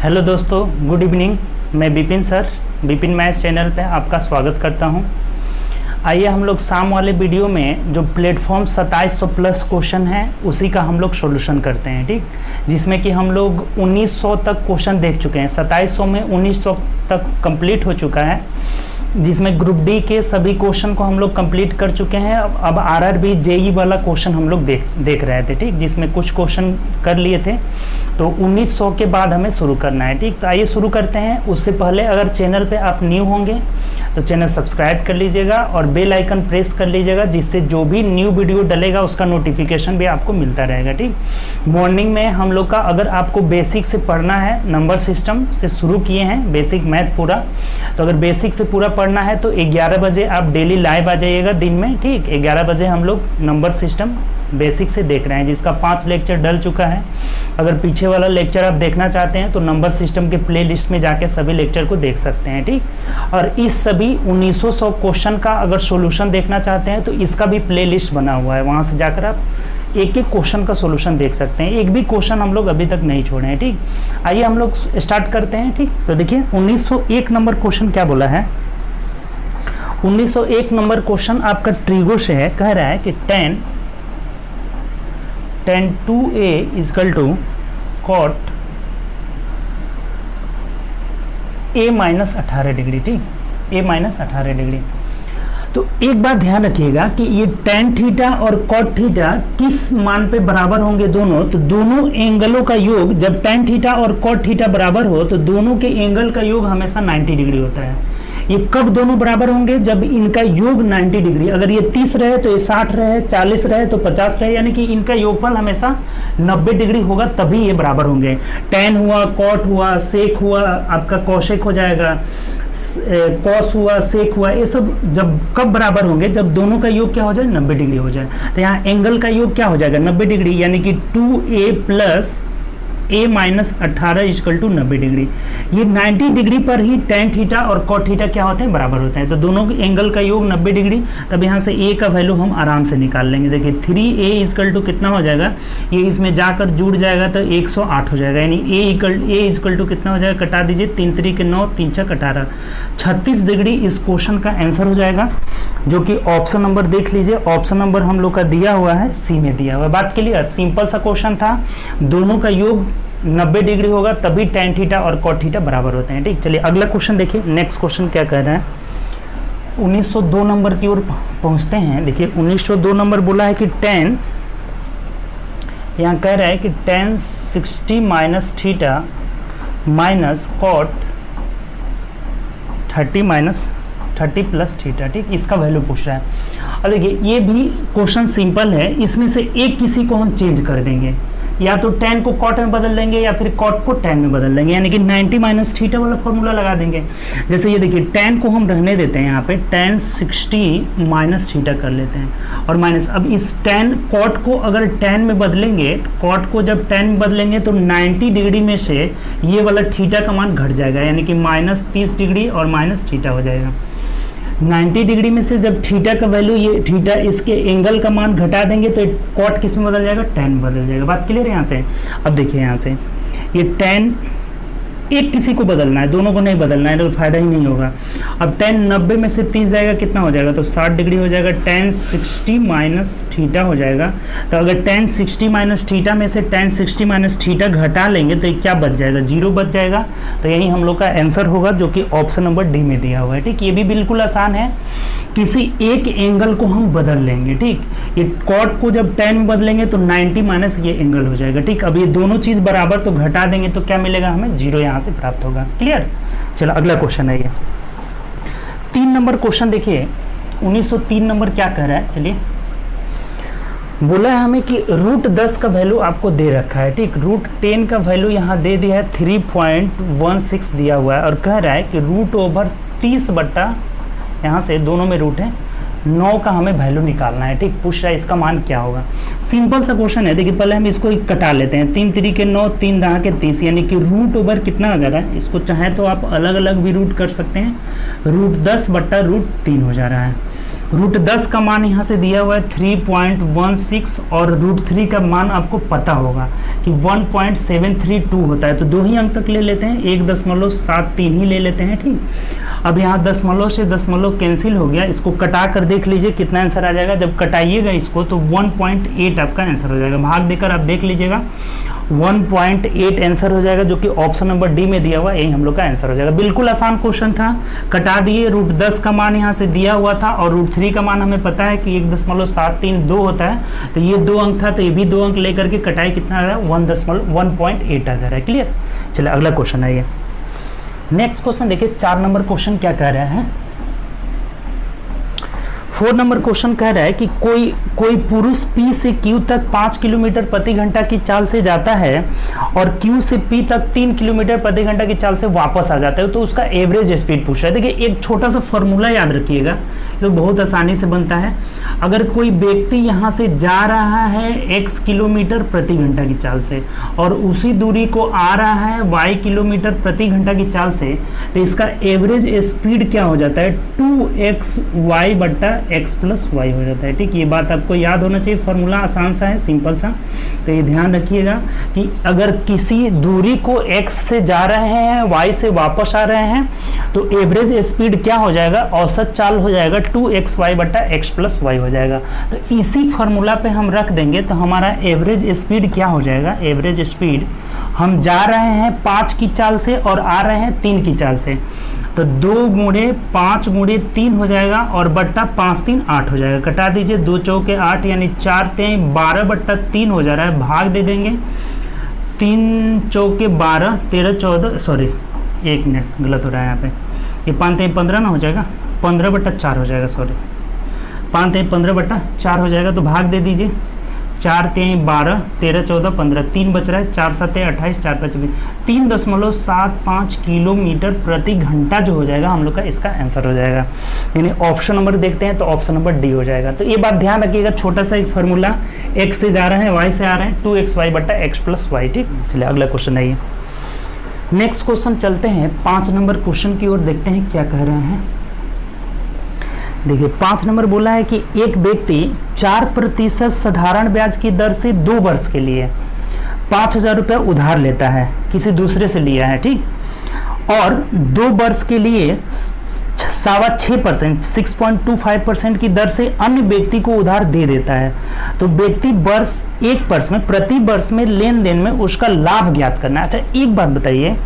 Hello दोस्तों, good evening. मैं Vipin sir, Vipin maths channel पे आपका स्वागत करता हूं। आइए हम लोग शाम वाले वीडियो में जो प्लेटफॉर्म 2700 प्लस क्वेश्चन है उसी का हम लोग सॉल्यूशन करते हैं, ठीक। जिसमें कि हम लोग 1900 तक क्वेश्चन देख चुके हैं। 2700 में 1900 तक कंप्लीट हो चुका है, जिसमें ग्रुप डी के सभी क्वेश्चन को हम लोग कंप्लीट कर चुके हैं। अब आरआरबी जेई वाला क्वेश्चन हम लोग देख रहे थे, ठीक। जिसमें कुछ क्वेश्चन कर लिए थे, तो 1900 के बाद हमें शुरू करना है, ठीक। तो आइए शुरू करते हैं। उससे पहले अगर चैनल पे आप न्यू होंगे तो चैनल सब्सक्राइब कर लीजिएगा और बेल आइकन प्रेस कर लीजिएगा, जिससे जो भी न्यू वीडियो डलेगा उसका नोटिफिकेशन भी आपको मिलता रहेगा, ठीक। मॉर्निंग में हम लोग का, अगर आपको बेसिक से पढ़ना है, नंबर सिस्टम से शुरू किए हैं बेसिक मैथ पूरा, तो अगर बेसिक से पूरा पढ़ना है तो 11 बजे आप डेली लाइव आ जाइएगा दिन में, ठीक। 11 बजे हम लोग नंबर सिस्टम बेसिक से देख रहे हैं, जिसका 5 लेक्चर डल चुका है। अगर पीछे वाला लेक्चर आप देखना चाहते हैं तो नंबर सिस्टम के प्लेलिस्ट में जाके सभी लेक्चर को देख सकते हैं, ठीक। और इस सभी 1900 क्वेश्चन का अगर सॉल्यूशन देखना चाहते हैं तो इसका भी प्लेलिस्ट बना हुआ है, वहाँ से जाकर आप एक एक क्वेश्चन का सॉल्यूशन देख सकते हैं। एक भी क्वेश्चन हम लोग अभी तक नहीं छोड़े हैं, ठीक। आइए हम लोग स्टार्ट करते हैं, ठीक। तो देखिए 1901 नंबर क्वेश्चन क्या बोला है। 1901 नंबर क्वेश्चन आपका ट्रिगो से है। कह रहा है कि tan 2a is equal to cot a minus 18 degree, ठीक। a minus 18 degree. तो एक बात ध्यान रखिएगा कि ये tan थीटा और cot थीटा किस मान पे बराबर होंगे दोनों। तो दोनों एंगलों का योग, जब tan थीटा और cot थीटा बराबर हो तो दोनों के एंगल का योग हमेशा 90 डिग्री होता है। ये कब दोनों बराबर होंगे? जब इनका योग 90 डिग्री, अगर ये 30 रहे तो ये 60 रहे, 40 रहे तो 50 रहे, यानी कि इनका योगफल हमेशा 90 डिग्री होगा, तभी ये बराबर होंगे। tan हुआ, cot हुआ, sec हुआ, आपका cosec हो जाएगा, cos हुआ, sec हुआ, ये सब जब कब बराबर होंगे? जब दोनों का योग क्या हो जाए? 90 डिग्री हो जाए। तो यहाँ एंगल का योग क्या हो जाएगा? 90 डिग्री, यानी कि 2a plus a minus 18 is equal to 90 degree. ये 90 डिग्री पर ही tan थीटा और cot थीटा क्या होते हैं? बराबर होते हैं। तो दोनों एंगल का योग 90 डिग्री, तब यहाँ से a का वैल्यू हम आराम से निकाल लेंगे। देखिए 3a इजकल टू कितना हो जाएगा? ये इसमें जाकर जुड़ जाएगा तो 108 हो जाएगा, यानी a इजकल टू कितना हो जाएगा? कटा दीजिए, 3 3 के 9, 3 6 18, 36 डिग्री इस क्वेश्चन का आंसर हो जाएगा, जो कि ऑप्शन नंबर देख लीजिए। ऑप्शन नंबर हम लोग का दिया हुआ है, सी में दिया हुआ है। बात क्लियर? सिंपल सा क्वेश्चन था, दोनों का योग 90 डिग्री होगा तभी tan थीटा और cot थीटा बराबर होते हैं, ठीक। चलिए अगला क्वेश्चन देखिए। नेक्स्ट क्वेश्चन क्या कह रहा है? 1902 नंबर की ओर पहुंचते हैं। देखिए 1902 नंबर बोला है कि tan, यहाँ कह रहा है कि tan 60 minus theta minus cot 30 minus 30 plus theta, ठीक। इसका वैल्यू पूछ रहा है। और देखिए ये भी क्वेश्चन सिंपल है, इसमें से एक किसी को हम चेंज कर देंगे, या तो tan को cot में बदल देंगे या फिर cot को tan में बदल देंगे, यानी कि 90 माइनस थीटा वाला फॉर्मूला लगा देंगे। जैसे ये देखिए tan को हम रहने देते हैं, यहाँ पे tan 60 माइनस थीटा कर लेते हैं और माइनस, अब इस tan cot को अगर tan में बदलेंगे, तो cot को जब tan में बदलेंगे तो 90 डिग्री में से ये वाला थीटा का मान घट जाएगा, यानी कि माइनस 30 डिग्री और माइनस थीटा हो जाएगा। 90 डिग्री में से जब थीटा का वैल्यू, ये थीटा इसके एंगल का मान घटा देंगे तो cot किस में बदल जाएगा? tan में बदल जाएगा। बात क्लियर है यहाँ से? अब देखिए यहाँ से ये tan, एक किसी को बदलना है, दोनों को नहीं बदलना है, तो फायदा ही नहीं होगा। अब tan 90 में से 30 जाएगा, कितना हो जाएगा? तो 60 डिग्री हो जाएगा। tan 60 माइनस थीटा हो जाएगा। तो अगर tan 60 माइनस थीटा में से tan 60 माइनस थीटा घटा लेंगे तो क्या बच जाएगा? 0 बच जाएगा। तो यही हम लोग का आंसर होगा, जो कि ऑप्शन नंबर डी में दिया हुआ है, ठीक। ये भी बिल्कुल आसान है, किसी एक एंगल को हम बदल लेंगे, ठीक। ये cot को जब tan में बदलेंगे तो 90 माइनस ये एंगल हो जाएगा, ठीक। अब ये दोनों चीज़ बराबर, तो घटा देंगे तो क्या मिलेगा हमें? 0 यहाँ से प्राप्त होगा। क्लियर? चलो अगला क्वेश्चन है ये 3 नंबर क्वेश्चन। देखिए 1903 नंबर क्या कह रहा है, चलिए। बोला है हमें कि √10 का वैल्यू आपको दे रखा है, ठीक। √10 का वैल्यू यहाँ दे दिया है 3.16 दिया हुआ है, और कह रहा है कि √30 बट्टा, यहाँ से दोनों में रूट है, 9 का हमें वैल्यू निकालना है, ठीक। पूछ रहा है इसका मान क्या होगा। सिंपल सा क्वेश्चन है। देखिए पहले हम इसको कटा लेते हैं, 3 3 के 9, 3 10 के 30, यानी कि √ कितना आ जा रहा है? इसको चाहे तो आप अलग अलग भी रूट कर सकते हैं। √10 बट्टा √3 हो जा रहा है। √10 का मान यहाँ से दिया हुआ है 3.16 और √3 का मान आपको पता होगा कि 1.732 होता है। तो 2 ही अंक तक ले लेते हैं, 1.73 ही ले लेते हैं। ठीक, अब यहाँ दशमलव से दशमलव कैंसिल हो गया, इसको कटा कर देख लीजिए कितना आंसर आ जाएगा। जब कटाइएगा इसको तो 1.8 आपका आंसर हो जाएगा। भाग देकर आप देख लीजिएगा 1.8 आंसर हो जाएगा, जो कि ऑप्शन नंबर डी में दिया हुआ, यही हम लोग का आंसर हो जाएगा। बिल्कुल आसान क्वेश्चन था, कटा दिए। √10 का मान यहाँ से दिया हुआ था और √3 का मान हमें पता है कि 1.732 होता है, तो ये 2 अंक था, तो ये भी 2 अंक लेकर के कटाई कितना आ रहा है 1.8 आ जा रहा है। क्लियर। चलिए अगला क्वेश्चन है ये। नेक्स्ट क्वेश्चन देखिए, 4 नंबर क्वेश्चन क्या कह रहे हैं। 4 नंबर क्वेश्चन कह रहा है कि कोई पुरुष P से Q तक 5 किलोमीटर प्रति घंटा की चाल से जाता है और Q से P तक 3 किलोमीटर प्रति घंटा की चाल से वापस आ जाता है, तो उसका एवरेज स्पीड पूछ रहा है। देखिए एक छोटा सा फॉर्मूला याद रखिएगा, जो बहुत आसानी से बनता है। अगर कोई व्यक्ति यहाँ से जा रहा है x किलोमीटर प्रति घंटा की चाल से और उसी दूरी को आ रहा है y किलोमीटर प्रति घंटा की चाल से, तो इसका एवरेज स्पीड क्या हो जाता है 2xy बट्टा x प्लस वाई हो जाता है। ठीक, ये बात आपको याद होना चाहिए। फॉर्मूला आसान सा है, सिंपल सा, तो ये ध्यान रखिएगा कि अगर किसी दूरी को x से जा रहे हैं, y से वापस आ रहे हैं, तो एवरेज स्पीड क्या हो जाएगा, औसत चाल हो जाएगा 2xy बट्टा x प्लस वाई हो जाएगा। तो इसी फॉर्मूला पे हम रख देंगे तो हमारा एवरेज स्पीड क्या हो जाएगा, एवरेज स्पीड हम जा रहे हैं 5 की चाल से और आ रहे हैं 3 की चाल से, तो 2 गुणे 5 गुणे 3 हो जाएगा और बट्टा 5 3 8 हो जाएगा। कटा दीजिए, 2 चौके 8 यानी 4 3 12 बट्टा 3 हो जा रहा है। भाग दे देंगे, 3 चौके 12 13 14, सॉरी 1 मिनट गलत हो रहा है यहाँ पे, ये 5 3 15 ना हो जाएगा, 15 बट्टा 4 हो जाएगा, सॉरी 5 3 15 बट्टा 4 हो जाएगा। तो भाग दे दीजिए, 4 3 12 13 14 15, 3 बच रहा है, 4 7 28 4 5 3.75 किलोमीटर प्रति घंटा जो हो जाएगा हम लोग का, इसका आंसर हो जाएगा। यानी ऑप्शन नंबर देखते हैं तो ऑप्शन नंबर डी हो जाएगा। तो ये बात ध्यान रखिएगा, छोटा सा एक फार्मूला, x से जा रहे हैं y से आ रहे हैं, 2xy बट्टा x प्लस वाई। ठीक, चलिए अगला क्वेश्चन आइए। नेक्स्ट क्वेश्चन चलते हैं 5 नंबर क्वेश्चन की ओर, देखते हैं क्या कह रहे हैं। देखिए 5 नंबर बोला है कि एक व्यक्ति 4% साधारण ब्याज की दर से 2 वर्ष के लिए 5,000 रुपये उधार लेता है, किसी दूसरे से लिया है। ठीक, और 2 वर्ष के लिए 6.25% 6.25% की दर से अन्य व्यक्ति को उधार दे देता है। तो व्यक्ति वर्ष 1 वर्ष में, प्रति वर्ष में लेन देन में उसका लाभ ज्ञात करना है। अच्छा एक बात बताइए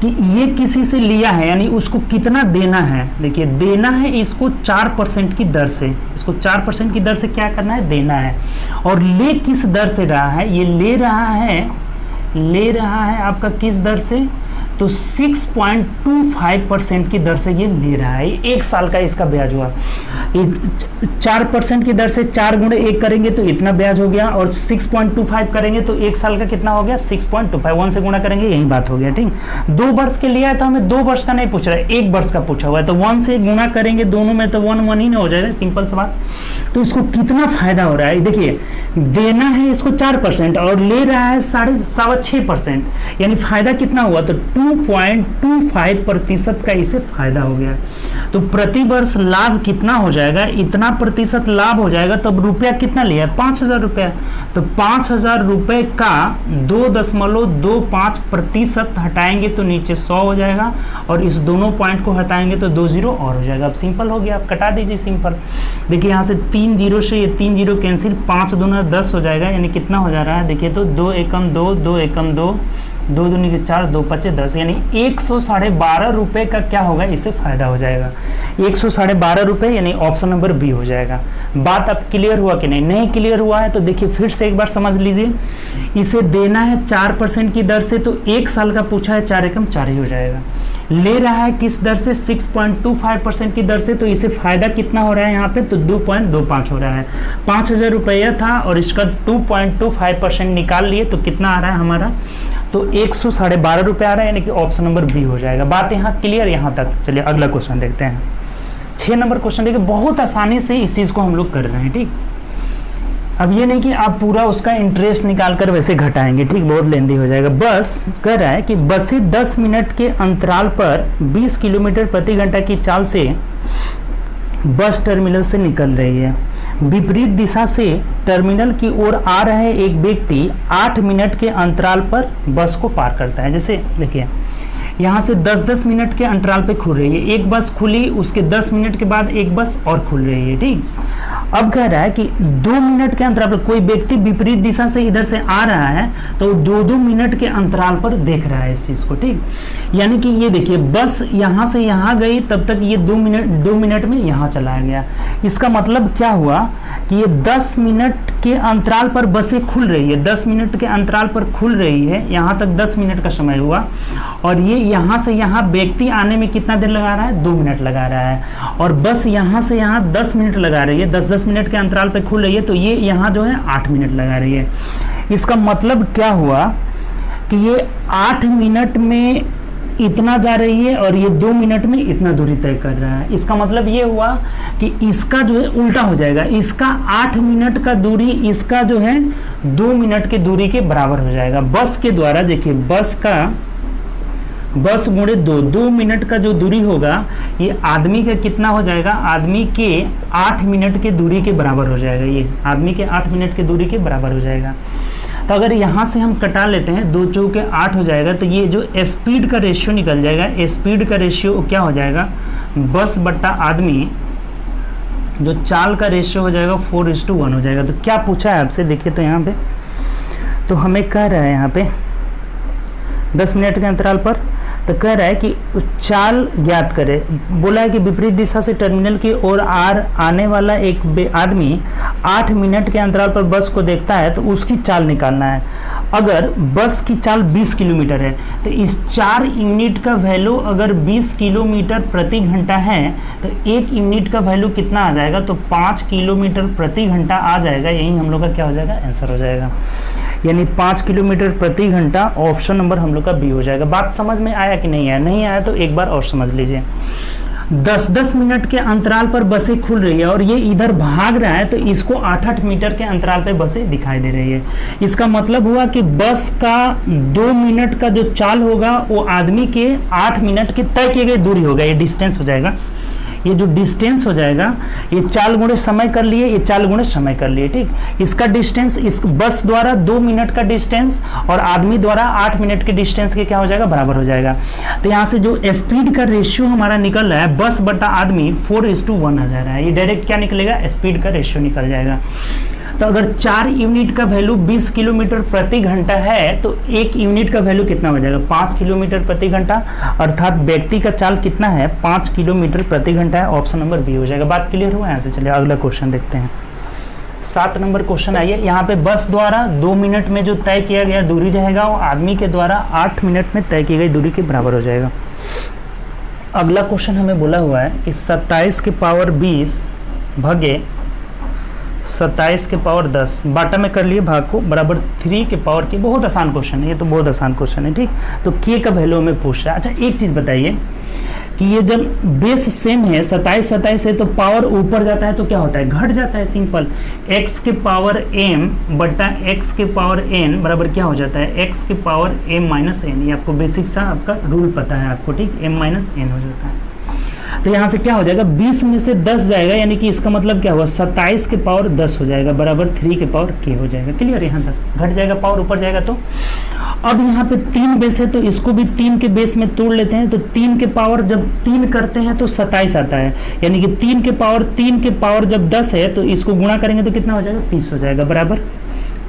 कि ये किसी से लिया है, यानी उसको कितना देना है। देखिए देना है इसको 4% की दर से, इसको 4% की दर से क्या करना है, देना है। और ले किस दर से रहा है, ये ले रहा है आपका किस दर से, तो 6.25% की दर से ये ले रहा है। 1 साल का इसका ब्याज हुआ। 4% की दर से 4 गुणे 1 करेंगे तो इतना ब्याज हो गया, और 6.25 करेंगे तो 1 साल का कितना हो गया 6.25, 1 से गुणा करेंगे, यही बात हो गया। ठीक, 2 वर्ष के लिया है तो हमें 2 वर्ष का नहीं पूछ रहा है, 1 वर्ष का पूछा हुआ है, तो 1 से गुणा करेंगे दोनों में तो 1 1 ही ना हो जाएगा, सिंपल सा बात। तो इसको कितना फायदा हो रहा है, देखिए देना है इसको 4% और ले रहा है 6.25%, यानी फायदा कितना हुआ, तो 2.25% का इसे फायदा हो गया। तो प्रति वर्ष लाभ कितना हो जाएगा, इतना प्रतिशत लाभ हो जाएगा। तब रुपया कितना लिया है, 5,000 रुपया, तो 5,000 रुपये का 2.25% हटाएंगे तो नीचे 100 हो जाएगा, और इस दोनों पॉइंट को हटाएंगे तो 2 0 और हो जाएगा। अब सिंपल हो गया, आप कटा दीजिए सिंपल। देखिए यहाँ से 3 0 से ये 3 0 कैंसिल, 5 दूना 10 हो जाएगा, यानी कितना हो जा रहा है, देखिए तो 2 एकम 2 2 एकम 2 2 दूनी के 4 2 5 10, यानी 112.5 रुपये का क्या होगा, इसे फायदा हो जाएगा। 112.5 रुपये, यानी ऑप्शन नंबर बी हो जाएगा। बात अब क्लियर हुआ कि नहीं, नहीं क्लियर हुआ है तो देखिए फिर से एक बार समझ लीजिए। इसे देना है 4% की दर से, तो 1 साल का पूछा है, 4 एकम 4 ही हो जाएगा। ले रहा है किस दर से, 6.25% की दर से, तो इसे फायदा कितना हो रहा है यहाँ पे, तो 2.25 हो रहा है। 5,000 रुपया था और इसका 2.25% निकाल लिए तो कितना आ रहा है हमारा, तो 112.5 रुपये आ रहा है, यानी कि ऑप्शन नंबर बी हो जाएगा। बात यहाँ क्लियर यहाँ तक। चलिए अगला क्वेश्चन देखते हैं। 6 नंबर क्वेश्चन देखिए, बहुत आसानी से इस चीज़ को हम लोग कर रहे हैं। ठीक, अब ये नहीं कि आप पूरा उसका इंटरेस्ट निकाल कर वैसे घटाएंगे, ठीक, बहुत लेंदी हो जाएगा। बस कह रहा है कि बसें 10 मिनट के अंतराल पर 20 किलोमीटर प्रति घंटा की चाल से बस टर्मिनल से निकल रही है, विपरीत दिशा से टर्मिनल की ओर आ रहे एक व्यक्ति 8 मिनट के अंतराल पर बस को पार करता है। जैसे देखिए यहाँ से 10-10 मिनट के अंतराल पे खुल रही है, एक बस खुली, उसके 10 मिनट के बाद एक बस और खुल रही है, ठीक। अब कह रहा है कि 2 मिनट के अंतराल पर कोई व्यक्ति विपरीत दिशा से इधर से आ रहा है तो 2-2 मिनट के अंतराल पर देख रहा है इस चीज को, ठीक। यानी कि ये देखिए बस यहाँ से यहाँ गई, तब तक ये 2 मिनट में यहाँ चला गया। इसका मतलब क्या हुआ कि ये 10 मिनट के अंतराल पर बसें खुल रही है, 10 मिनट के अंतराल पर खुल रही है, यहाँ तक 10 मिनट का समय हुआ, और ये यहाँ से यहाँ व्यक्ति आने में कितना देर लगा रहा है, 2 मिनट लगा रहा है, और बस यहाँ से यहाँ 10 मिनट लगा रही है, 10-10 मिनट के अंतराल पर खुल रही है, तो ये यहाँ जो है 8 मिनट लगा रही है। इसका मतलब क्या हुआ कि ये 8 मिनट में इतना जा रही है और ये 2 मिनट में इतना दूरी तय कर रहा है। इसका मतलब ये हुआ कि इसका जो है उल्टा हो जाएगा, इसका 8 मिनट का दूरी इसका जो है 2 मिनट की दूरी के बराबर हो जाएगा। बस के द्वारा देखिए बस गुणे 2 मिनट का जो दूरी होगा ये आदमी का कितना हो जाएगा, आदमी के 8 मिनट के दूरी के बराबर हो जाएगा, ये आदमी के 8 मिनट के दूरी के बराबर हो जाएगा। तो अगर यहाँ से हम कटा लेते हैं, 2 चौके 8 हो जाएगा, तो ये जो स्पीड का रेशियो निकल जाएगा, स्पीड का रेशियो क्या हो जाएगा, बस बट्टा आदमी, जो चाल का रेशियो हो जाएगा 4:1 हो जाएगा। तो क्या पूछा है आपसे, देखिए तो यहाँ पे तो हमें कह रहा है यहाँ पे 10 मिनट के अंतराल पर, तो कह रहा है कि चाल ज्ञात करे। बोला है कि विपरीत दिशा से टर्मिनल की ओर आने वाला एक आदमी 8 मिनट के अंतराल पर बस को देखता है तो उसकी चाल निकालना है। अगर बस की चाल 20 किलोमीटर है तो इस 4 यूनिट का वैल्यू अगर 20 किलोमीटर प्रति घंटा है तो 1 यूनिट का वैल्यू कितना आ जाएगा, तो 5 किलोमीटर प्रति घंटा आ जाएगा। यही हम लोग का क्या हो जाएगा, आंसर हो जाएगा, यानी 5 किलोमीटर प्रति घंटा। ऑप्शन नंबर हम लोग का बी हो जाएगा। बात समझ में आया कि नहीं आया? नहीं आया तो एक बार और समझ लीजिए। 10-10 मिनट के अंतराल पर बसें खुल रही है और ये इधर भाग रहा है, तो इसको 8-8 मीटर के अंतराल पे बसें दिखाई दे रही है। इसका मतलब हुआ कि बस का 2 मिनट का जो चाल होगा वो आदमी के 8 मिनट के तय किए गए दूरी होगा, ये डिस्टेंस हो जाएगा। ये जो डिस्टेंस हो जाएगा, ये चाल गुणे समय कर लिए, ये चाल गुणे समय कर लिए, ठीक। इसका डिस्टेंस इस बस द्वारा 2 मिनट का डिस्टेंस और आदमी द्वारा 8 मिनट के डिस्टेंस के क्या हो जाएगा, बराबर हो जाएगा। तो यहाँ से जो स्पीड का रेशियो हमारा निकल रहा है, बस बटा आदमी 4:1 आ जा रहा है। ये डायरेक्ट क्या निकलेगा, स्पीड का रेशियो निकल जाएगा। तो अगर 4 यूनिट का वैल्यू 20 किलोमीटर प्रति घंटा है तो 1 यूनिट का वैल्यू कितना हो जाएगा, 5 किलोमीटर प्रति घंटा, अर्थात व्यक्ति का चाल कितना है, 5 किलोमीटर प्रति घंटा है। ऑप्शन नंबर बी हो जाएगा। बात क्लियर हुआ? यहाँ से चलिए अगला क्वेश्चन देखते हैं। 7 नंबर क्वेश्चन आइए। यहाँ पे बस द्वारा 2 मिनट में जो तय किया गया दूरी रहेगा वो आदमी के द्वारा 8 मिनट में तय की गई दूरी के बराबर हो जाएगा। अगला क्वेश्चन हमें बोला हुआ है कि 27 के पावर 20 भागे 27 के पावर 10 बाटा में कर लिए भाग को बराबर 3 के पावर के। बहुत आसान क्वेश्चन है ये, तो बहुत आसान क्वेश्चन है, ठीक। तो के का वैल्यू हमें पूछ रहा है। अच्छा एक चीज़ बताइए कि ये जब बेस सेम है 27 है तो पावर ऊपर जाता है तो क्या होता है, घट जाता है। सिंपल, x के पावर m बटा x के पावर n बराबर क्या हो जाता है, x के पावर m माइनस n। ये आपको बेसिक सा आपका रूल पता है आपको, ठीक। m माइनस n हो जाता है। तो यहाँ से क्या हो जाएगा, 20 में से 10 जाएगा, यानी कि इसका मतलब क्या हुआ, 27 के पावर 10 हो जाएगा बराबर 3 के पावर k हो जाएगा। क्लियर? यहाँ तक घट जाएगा, पावर ऊपर जाएगा। तो अब यहाँ पे 3 बेस है तो इसको भी 3 के बेस में तोड़ लेते हैं। तो 3 के पावर जब 3 करते हैं तो 27 आता है, यानी कि 3 के पावर जब 10 है तो इसको गुणा करेंगे तो कितना हो जाएगा, 30 हो जाएगा बराबर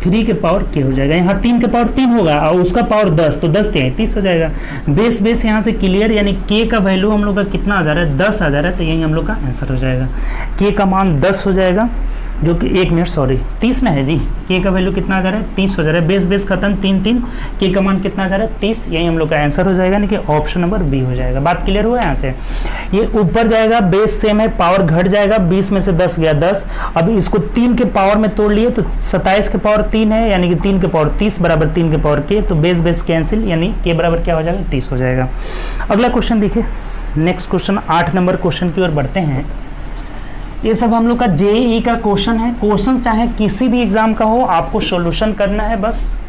3 के पावर k हो जाएगा। यहाँ 3 के पावर 3 होगा और उसका पावर 10, तो 10 30 हो जाएगा। बेस यहाँ से क्लियर, यानी k का वैल्यू हम लोग का कितना आ जा रहा है, 10 आ जा रहा है। तो यही हम लोग का आंसर हो जाएगा। k का मान 10 हो जाएगा, जो कि 1 मिनट 30 ना है जी। k का वैल्यू कितना आ जा रहा है, 30 हो जा रहा है। बेस खत्म 3 k का मान कितना आ जा रहा है, 30। यही हम लोग का आंसर हो जाएगा, यानी कि ऑप्शन नंबर बी हो जाएगा। बात क्लियर हुआ? यहाँ से ये ऊपर जाएगा, बेस सेम है, पावर घट जाएगा, 20 में से 10 गया 10। अब इसको 3 के पावर में तोड़ लिए तो 27 के पावर 3 है, यानी कि 3 के पावर 30 बराबर 3 के पावर k। तो बेस कैंसिल, यानी k बराबर क्या हो जाएगा, 30 हो जाएगा। अगला क्वेश्चन देखिए, नेक्स्ट क्वेश्चन 8 नंबर क्वेश्चन की ओर बढ़ते हैं। ये सब हम लोग का जेईई का क्वेश्चन है। क्वेश्चन चाहे किसी भी एग्जाम का हो, आपको सॉल्यूशन करना है। बस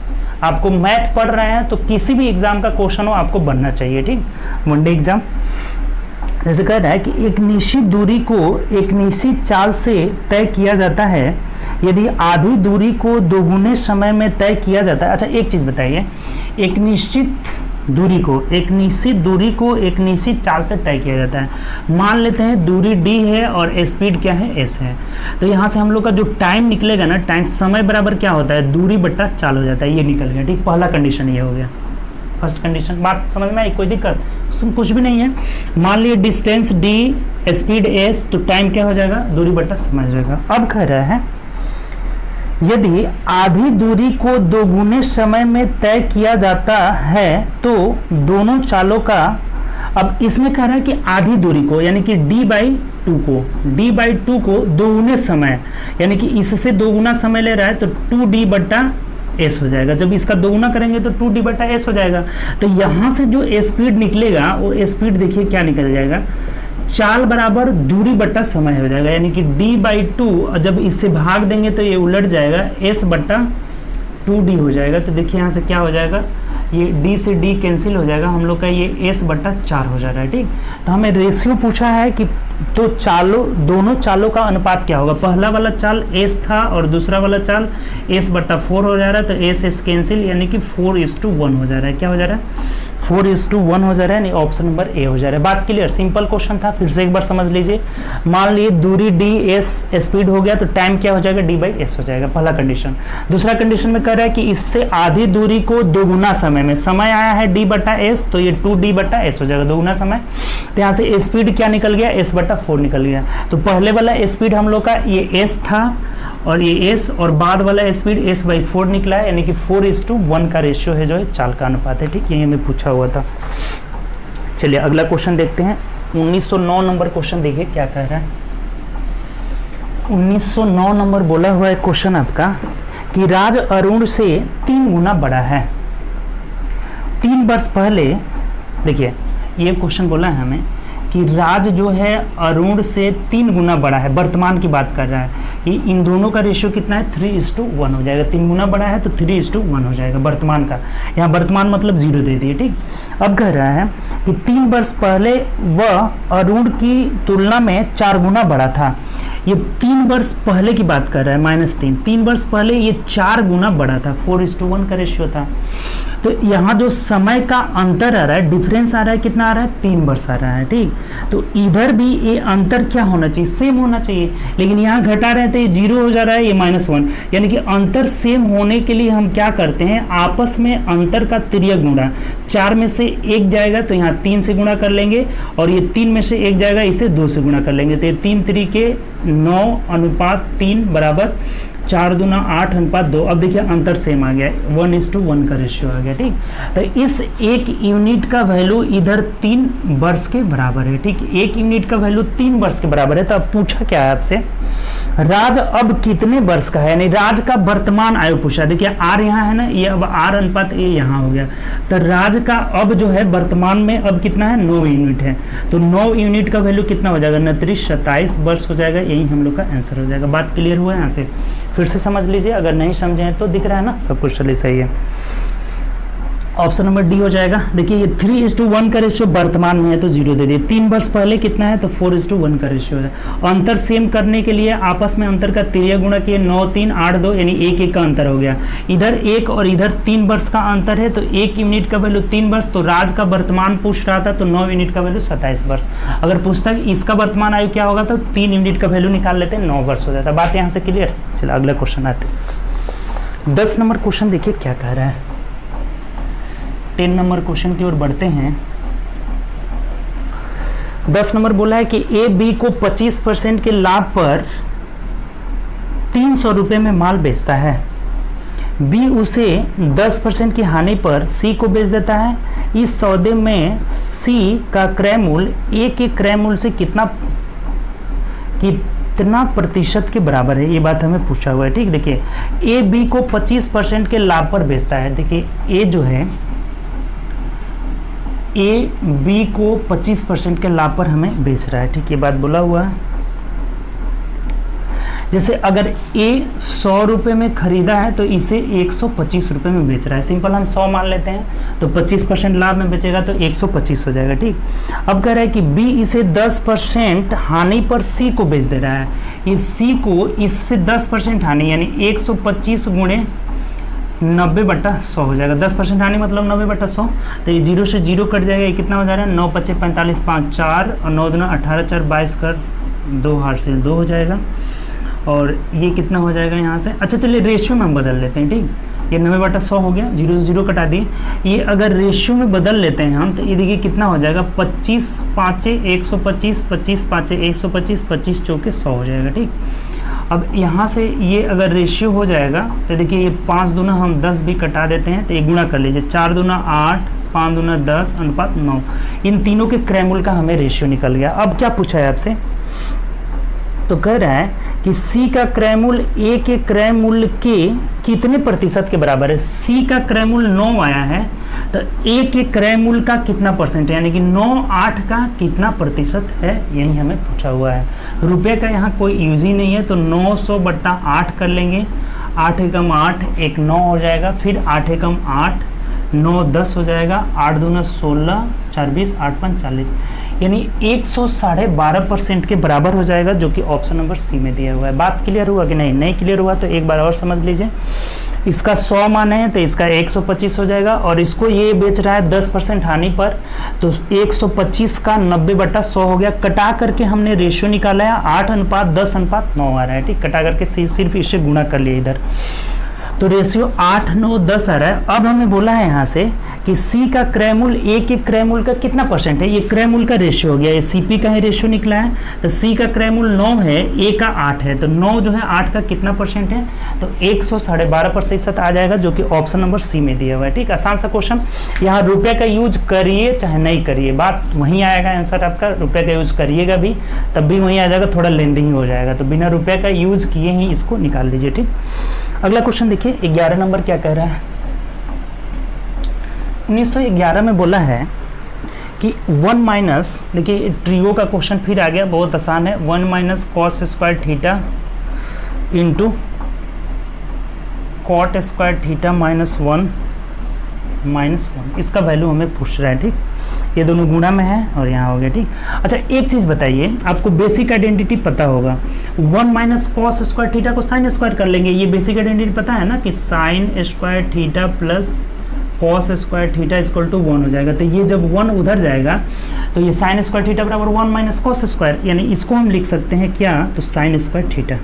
आपको मैथ पढ़ रहे हैं तो किसी भी एग्जाम का क्वेश्चन हो आपको बनना चाहिए, ठीक। वनडे एग्जाम जैसे कह रहा है कि एक निश्चित दूरी को एक निश्चित चाल से तय किया जाता है, यदि आधी दूरी को दोगुने समय में तय किया जाता है। अच्छा एक चीज़ बताइए, एक निश्चित दूरी को एक निश्चित चाल से तय किया जाता है। मान लेते हैं दूरी d है और स्पीड क्या है, s है। तो यहाँ से हम लोग का जो टाइम निकलेगा ना, टाइम समय बराबर क्या होता है, दूरी बट्टा चाल हो जाता है। ये निकल गया, ठीक। पहला कंडीशन ये हो गया, फर्स्ट कंडीशन। बात समझ में आई, कोई दिक्कत कुछ भी नहीं है। मान लिए डिस्टेंस d, स्पीड s, तो टाइम क्या हो जाएगा, दूरी बट्टा समय हो जाएगा। अब कह रहा है यदि आधी दूरी को दोगुने समय में तय किया जाता है तो दोनों चालों का, अब इसमें कह रहा है कि आधी दूरी को यानी कि d/2 को दोगुने समय, यानी कि इससे दोगुना समय ले रहा है तो 2d बट्टा s हो जाएगा। जब इसका दोगुना करेंगे तो 2d बट्टा s हो जाएगा। तो यहाँ से जो स्पीड निकलेगा वो स्पीड देखिए क्या निकल जाएगा, चाल बराबर दूरी बट्टा समय हो जाएगा, यानी कि d/2 जब इससे भाग देंगे तो ये उलट जाएगा, s बट्टा 2d हो जाएगा। तो देखिए यहाँ से क्या हो जाएगा, ये d से d कैंसिल हो जाएगा, हम लोग का ये s बट्टा 4 हो जा रहा है, ठीक। तो हमें रेशियो पूछा है कि तो दोनों चालों का अनुपात क्या होगा। पहला वाला चाल s था और दूसरा वाला चाल s बट्टा 4 हो जा रहा है, तो s कैंसिल, यानी कि 4:1 हो जा रहा है। क्या हो जा रहा है, 4:1 हो जा रहा है, यानी ऑप्शन नंबर ए हो जा रहा है। बात क्लियर, सिंपल क्वेश्चन था, फिर से एक बार समझ लीजिए। मान लिए दूरी d, s स्पीड हो गया तो टाइम क्या हो जाएगा, d/s हो जाएगा, पहला कंडीशन। दूसरा कंडीशन में कह रहा है कि इससे आधी दूरी को दोगुना समय में, समय आया है d/s, तो ये 2d/s हो जाएगा, दोगुना समय। तो यहाँ से स्पीड क्या निकल गया, s/4 निकल गया। तो पहले वाला स्पीड हम लोग का ये s था और ये s, और बाद वाला स्पीड s/4 निकला है, यानी कि 4:1 का रेशियो है जो है चाल का अनुपात है, ठीक। यही हमें पूछा हुआ था। चलिए अगला क्वेश्चन देखते हैं। 1909 नंबर क्वेश्चन देखिए क्या कह रहा है। 1909 नंबर बोला हुआ है क्वेश्चन आपका कि राज अरुण से 3 गुना बड़ा है। 3 वर्ष पहले, देखिए ये क्वेश्चन बोला है हमें कि राज जो है अरुण से 3 गुना बड़ा है, वर्तमान की बात कर रहा है कि इन दोनों का रेशियो कितना है, 3:1 हो जाएगा। 3 गुना बड़ा है तो 3:1 हो जाएगा वर्तमान का, यहाँ वर्तमान मतलब 0 दे दिए, ठीक। अब कह रहा है कि 3 वर्ष पहले वह अरुण की तुलना में 4 गुना बड़ा था। ये 3 वर्ष पहले की बात कर रहा है, -3, 3 वर्ष पहले ये 4 गुना बड़ा था, 4:1 का रेशियो था। तो यहाँ जो समय का अंतर आ रहा है, डिफरेंस आ रहा है, कितना आ रहा है, 3 वर्ष आ रहा है, ठीक। तो इधर भी ये अंतर क्या होना चाहिए, सेम होना चाहिए, लेकिन यहाँ घटा रहे हैं तो ये 0 हो जा रहा है, ये -1, यानी कि अंतर सेम होने के लिए हम क्या करते हैं, आपस में अंतर का तिर्यक गुणा। 4 में से 1 जाएगा तो यहाँ 3 से गुणा कर लेंगे, और ये 3 में से 1 जाएगा, इसे 2 से गुणा कर लेंगे। तो ये 3 3 9:3 बराबर 4 दूना 8 अनुपात 2। अब देखिए अंतर सेम आ गया, 1:1 का रेशियो आ गया, ठीक। तो इस 1 यूनिट का वैल्यू इधर 3 वर्ष के बराबर है, ठीक। 1 यूनिट का वैल्यू 3 वर्ष के बराबर है। तो अब पूछा क्या है आपसे, राज अब कितने वर्ष का है, यानी राज का वर्तमान आयु पूछा। देखिए आर यहाँ है ना, ये अब आर अनुपात ए यहाँ हो गया। तो राज का अब जो है वर्तमान में अब कितना है, 9 यूनिट है। तो 9 यूनिट का वैल्यू कितना हो जाएगा, 29 27 वर्ष हो जाएगा। यही हम लोग का आंसर हो जाएगा। बात क्लियर हुआ है, यहाँ से फिर से समझ लीजिए, अगर नहीं समझे तो दिख रहा है ना सब कुछ, चलिए सही है। ऑप्शन नंबर डी हो जाएगा। देखिए ये 3:1 का रेशियो वर्तमान में है तो 0 दे दिए। 3 वर्ष पहले कितना है तो 4:1 का रेशियो है। अंतर सेम करने के लिए आपस में अंतर का तिर्यक गुणा किए, 9 3 8 2, यानी 1 1 का अंतर हो गया। इधर 1 और इधर 3 वर्ष का अंतर है, तो 1 यूनिट का वैल्यू 3 वर्ष। तो राज का वर्तमान पूछ रहा था तो 9 यूनिट का वैल्यू 27 वर्ष। अगर पूछता है इसका वर्तमान आयु क्या होगा तो 3 यूनिट का वैल्यू निकाल लेते हैं, 9 वर्ष हो जाता है। बात यहाँ से क्लियर। चलो अगला क्वेश्चन आते हैं। 10 नंबर क्वेश्चन देखिए क्या कह रहा है। 10 नंबर क्वेश्चन की ओर बढ़ते हैं। 10 नंबर बोला है कि ए बी को 25% के लाभ पर 300 रुपये में माल बेचता है। बी उसे 10% की हानि पर सी को बेच देता है। इस सौदे में सी का क्रय मूल्य ए के क्रय मूल्य से कितना प्रतिशत के बराबर है, ये बात हमें पूछा हुआ है, ठीक। देखिए ए बी को 25% के लाभ पर बेचता है। देखिए ए जो है ए बी को 25% के लाभ पर हमें बेच रहा है, ठीक। ये बात बोला हुआ है। जैसे अगर ए 100 रुपये में खरीदा है तो इसे 125 रुपये में बेच रहा है, सिंपल हम 100 मान लेते हैं, तो 25% लाभ में बेचेगा तो 125 हो जाएगा। ठीक, अब कह रहा है कि बी इसे 10% हानि पर सी को बेच दे रहा है, इस सी को इससे 10% हानि यानी 125 गुणे 90/100 हो जाएगा। 10% हानि मतलब 90/100, तो ये 0 से 0 कट जाएगा, ये कितना हो जा रहा है 9 × 5 = 45, 5 4 और 9 दूना 18, 4 22 कर 2 हासिल 2 हो जाएगा। और ये कितना हो जाएगा यहाँ से, अच्छा चलिए रेशियो में हम बदल लेते हैं। ठीक, ये 90/100 हो गया, 0 से 0 कटा दिए, ये अगर रेशियो में बदल लेते हैं हम तो ये देखिए कितना हो जाएगा 25 5 125, 25 5 125, 25 4 100 हो जाएगा। ठीक, अब यहाँ से ये अगर रेशियो हो जाएगा तो देखिए ये 5 दूना हम 10 भी कटा देते हैं, तो ये गुणा कर लीजिए, 4 दूना 8, 5 दूना 10 अनुपात 9, इन तीनों के क्रयमूल्य का हमें रेशियो निकल गया। अब क्या पूछा है आपसे, तो कह रहा है कि C का क्रयमूल्य A के क्रयमूल्य के कितने प्रतिशत के बराबर है। C का क्रयमूल्य 9 आया है तो A के क्रयमूल्य का कितना परसेंट है, यानी कि 9 8 का कितना प्रतिशत है, यही हमें पूछा हुआ है। रुपये का यहाँ कोई यूज ही नहीं है, तो 900/8 कर लेंगे, 8 एकम 8 1 9 हो जाएगा, फिर 8 एकम 8 9 10 हो जाएगा, 8 दूना 16, 4 20, 8 5 40, यानी 112.5% के बराबर हो जाएगा, जो कि ऑप्शन नंबर सी में दिया हुआ है। बात क्लियर हुआ कि नहीं, नहीं क्लियर हुआ तो एक बार और समझ लीजिए। इसका 100 मान है तो इसका 125 हो जाएगा, और इसको ये बेच रहा है 10% हानि पर, तो 125 का 90/100 हो गया। कटा करके हमने रेशियो निकाला है 8:10:9 आ रहा है। ठीक, कटा करके सिर्फ इससे गुणा कर लिया इधर, तो रेशियो 8 9 10 आ रहा है। अब हमें बोला है यहाँ से कि सी का क्रयमूल्य ए के क्रयमूल्य का कितना परसेंट है, ये क्रयमूल्य का रेशियो हो गया, ये सीपी का ही रेशियो निकला है, तो सी का क्रयमूल्य 9 है, ए का 8 है, तो 9 जो है 8 का कितना परसेंट है, तो 112.5% आ जाएगा, जो कि ऑप्शन नंबर सी में दिया हुआ है। ठीक, आसान सा क्वेश्चन, यहाँ रुपये का यूज करिए चाहे नहीं करिए, बात वहीं आएगा आंसर आपका। रुपये का यूज करिएगा भी तब भी वहीं आ जाएगा, थोड़ा लेंदी ही हो जाएगा, तो बिना रुपये का यूज किए ही इसको निकाल लीजिए। ठीक, अगला क्वेश्चन देखिए 11 नंबर क्या कह रहा है। 1911 में बोला है कि 1 माइनस, देखिए ट्रियो का क्वेश्चन फिर आ गया, बहुत आसान है, 1 minus cos square theta into cot square theta -1 -1, इसका वैल्यू हमें पूछ रहा है। ठीक, ये दोनों गुणा में है और यहाँ हो गया। ठीक, अच्छा एक चीज़ बताइए, आपको बेसिक आइडेंटिटी पता होगा, 1 माइनस कॉस स्क्वायर थीटा को साइन स्क्वायर कर लेंगे, ये बेसिक आइडेंटिटी पता है ना कि sine square theta plus cos square theta equal to 1 हो जाएगा। तो ये जब 1 उधर जाएगा तो ये साइन स्क्वायर थीटा बराबर 1 माइनस कॉस स्क्वायर, यानी इसको हम लिख सकते हैं क्या, तो sine square theta,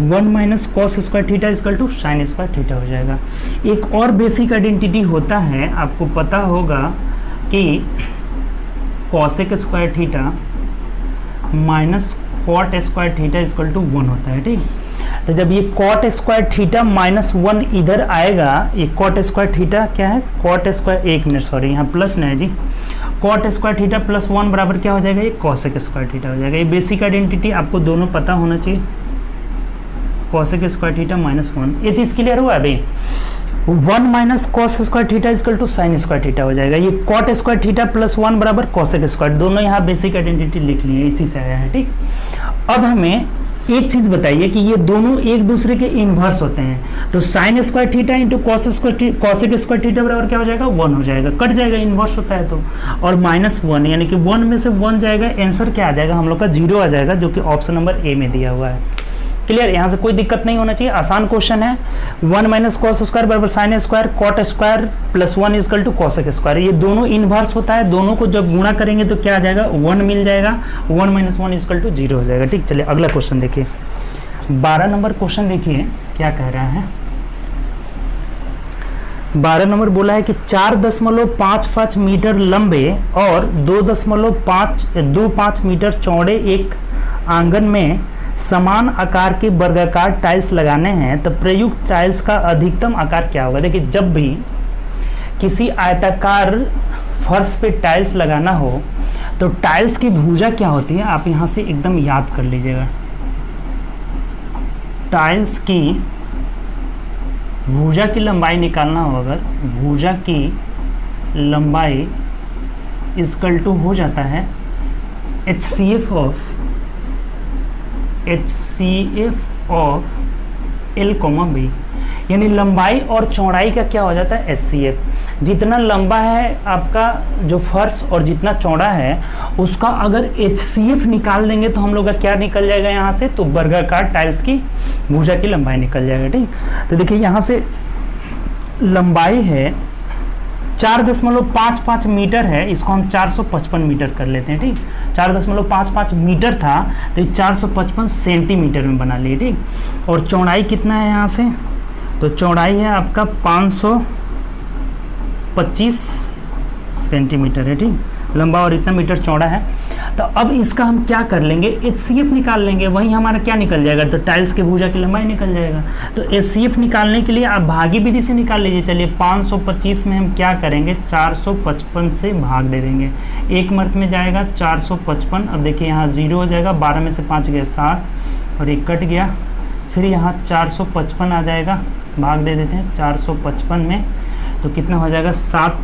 1 minus cos square theta equal to sine square theta हो जाएगा। एक और बेसिक आइडेंटिटी होता है, आपको पता होगा कि cosec square theta minus cot square theta equal to 1 होता है। ठीक, तो जब ये कॉट स्क्वायर थीटा -1 इधर आएगा, ये कॉट स्क्वायर थीटा क्या है, कॉट स्क्वायर, एक मिनट सॉरी यहाँ प्लस नहीं है जी, कॉट स्क्वायर थीटा +1 बराबर क्या हो जाएगा, ये कॉसेक स्क्वायर थीटा हो जाएगा। ये बेसिक आइडेंटिटी आपको दोनों पता होना चाहिए, कॉसेक स्क्वायर थीटा -1, ये चीज़ क्लियर हुआ अभी। 1 minus cos square theta equal to sine square theta हो जाएगा, ये कॉट स्क्वायर थीटा +1 बराबर कॉसेक स्क्वायर, दोनों यहाँ बेसिक आइडेंटिटी लिख लिए, इसी से आया है। ठीक, अब हमें एक चीज़ बताइए कि ये दोनों एक दूसरे के इन्वर्स होते हैं, तो sine square theta into cosec square theta बराबर क्या हो जाएगा, 1 हो जाएगा, कट जाएगा, इन्वर्स होता है तो, और -1 यानी कि 1 में से 1 जाएगा, आंसर क्या आ जाएगा हम लोग का 0 आ जाएगा, जो कि ऑप्शन नंबर ए में दिया हुआ है। क्लियर, यहाँ से कोई दिक्कत नहीं होना चाहिए, आसान क्वेश्चन है। 1 माइनस कॉस स्क्वायर बराबर sine square, cot square +1 equal to cosec square, ये दोनों इनवर्स होता है, दोनों को जब गुणा करेंगे तो क्या आ जाएगा, 1 मिल जाएगा, 1 - 1 इक्वल टू 0 हो जाएगा। ठीक, चलिए अगला क्वेश्चन देखिए, 12 नंबर क्वेश्चन देखिए क्या कह रहा है। 12 नंबर बोला है कि 4.55 मीटर लंबे और 2.25 मीटर चौड़े एक आंगन में समान आकार के वर्गाकार टाइल्स लगाने हैं, तो प्रयुक्त टाइल्स का अधिकतम आकार क्या होगा। देखिए जब भी किसी आयताकार फर्श पे टाइल्स लगाना हो तो टाइल्स की भुजा क्या होती है, आप यहाँ से एकदम याद कर लीजिएगा। टाइल्स की भुजा की लंबाई निकालना हो, अगर भुजा की लंबाई इक्वल टू हो जाता है HCF of HCF of L, B, यानी लंबाई और चौड़ाई का क्या हो जाता है HCF। जितना लंबा है आपका जो फर्श और जितना चौड़ा है उसका अगर HCF निकाल देंगे तो हम लोग का क्या निकल जाएगा यहाँ से, तो वर्गाकार टाइल्स की भुजा की लंबाई निकल जाएगा। ठीक, तो देखिए यहाँ से लंबाई है 4.55 मीटर है, इसको हम 455 मीटर कर लेते हैं। ठीक, 4.55 मीटर था तो 455 सेंटीमीटर में बना लिए। ठीक, और चौड़ाई कितना है यहाँ से, तो चौड़ाई है आपका 525 सेंटीमीटर है। ठीक, लंबा और इतना मीटर चौड़ा है। तो अब इसका हम क्या कर लेंगे, HCF निकाल लेंगे, वहीं हमारा क्या निकल जाएगा, तो टाइल्स के भुजा की लंबाई निकल जाएगा। तो HCF निकालने के लिए आप भागी विधि से निकाल लीजिए। चलिए 525 में हम क्या करेंगे, 455 से भाग दे देंगे, एक मर्त में जाएगा 455। अब देखिए यहाँ 0 हो जाएगा, 12 में से 5 गए 7 और 1 कट गया, फिर यहाँ 455 आ जाएगा, भाग दे देते हैं 455 में, तो कितना हो जाएगा, 7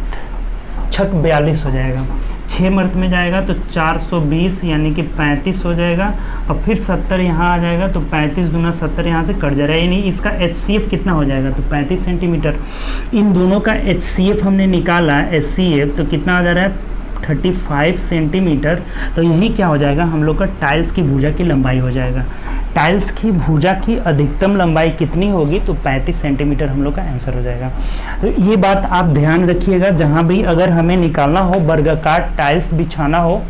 छक 42 हो जाएगा। 6 मर्त में जाएगा तो 420 यानी कि 35 हो जाएगा, और फिर 70 यहाँ आ जाएगा, तो 35 दूना 70 यहाँ से कट जाएगा, यानी इसका HCF कितना हो जाएगा, तो 35 सेंटीमीटर। इन दोनों का HCF हमने निकाला, HCF तो कितना आ जा रहा है, 35 सेंटीमीटर। तो यही क्या हो जाएगा, हम लोग का टाइल्स की भुजा की लंबाई हो जाएगा। टाइल्स की भुजा की अधिकतम लंबाई कितनी होगी, तो 35 सेंटीमीटर हम लोग का आंसर हो जाएगा। तो ये बात आप ध्यान रखिएगा, जहाँ भी अगर हमें निकालना हो वर्गाकार टाइल्स बिछाना हो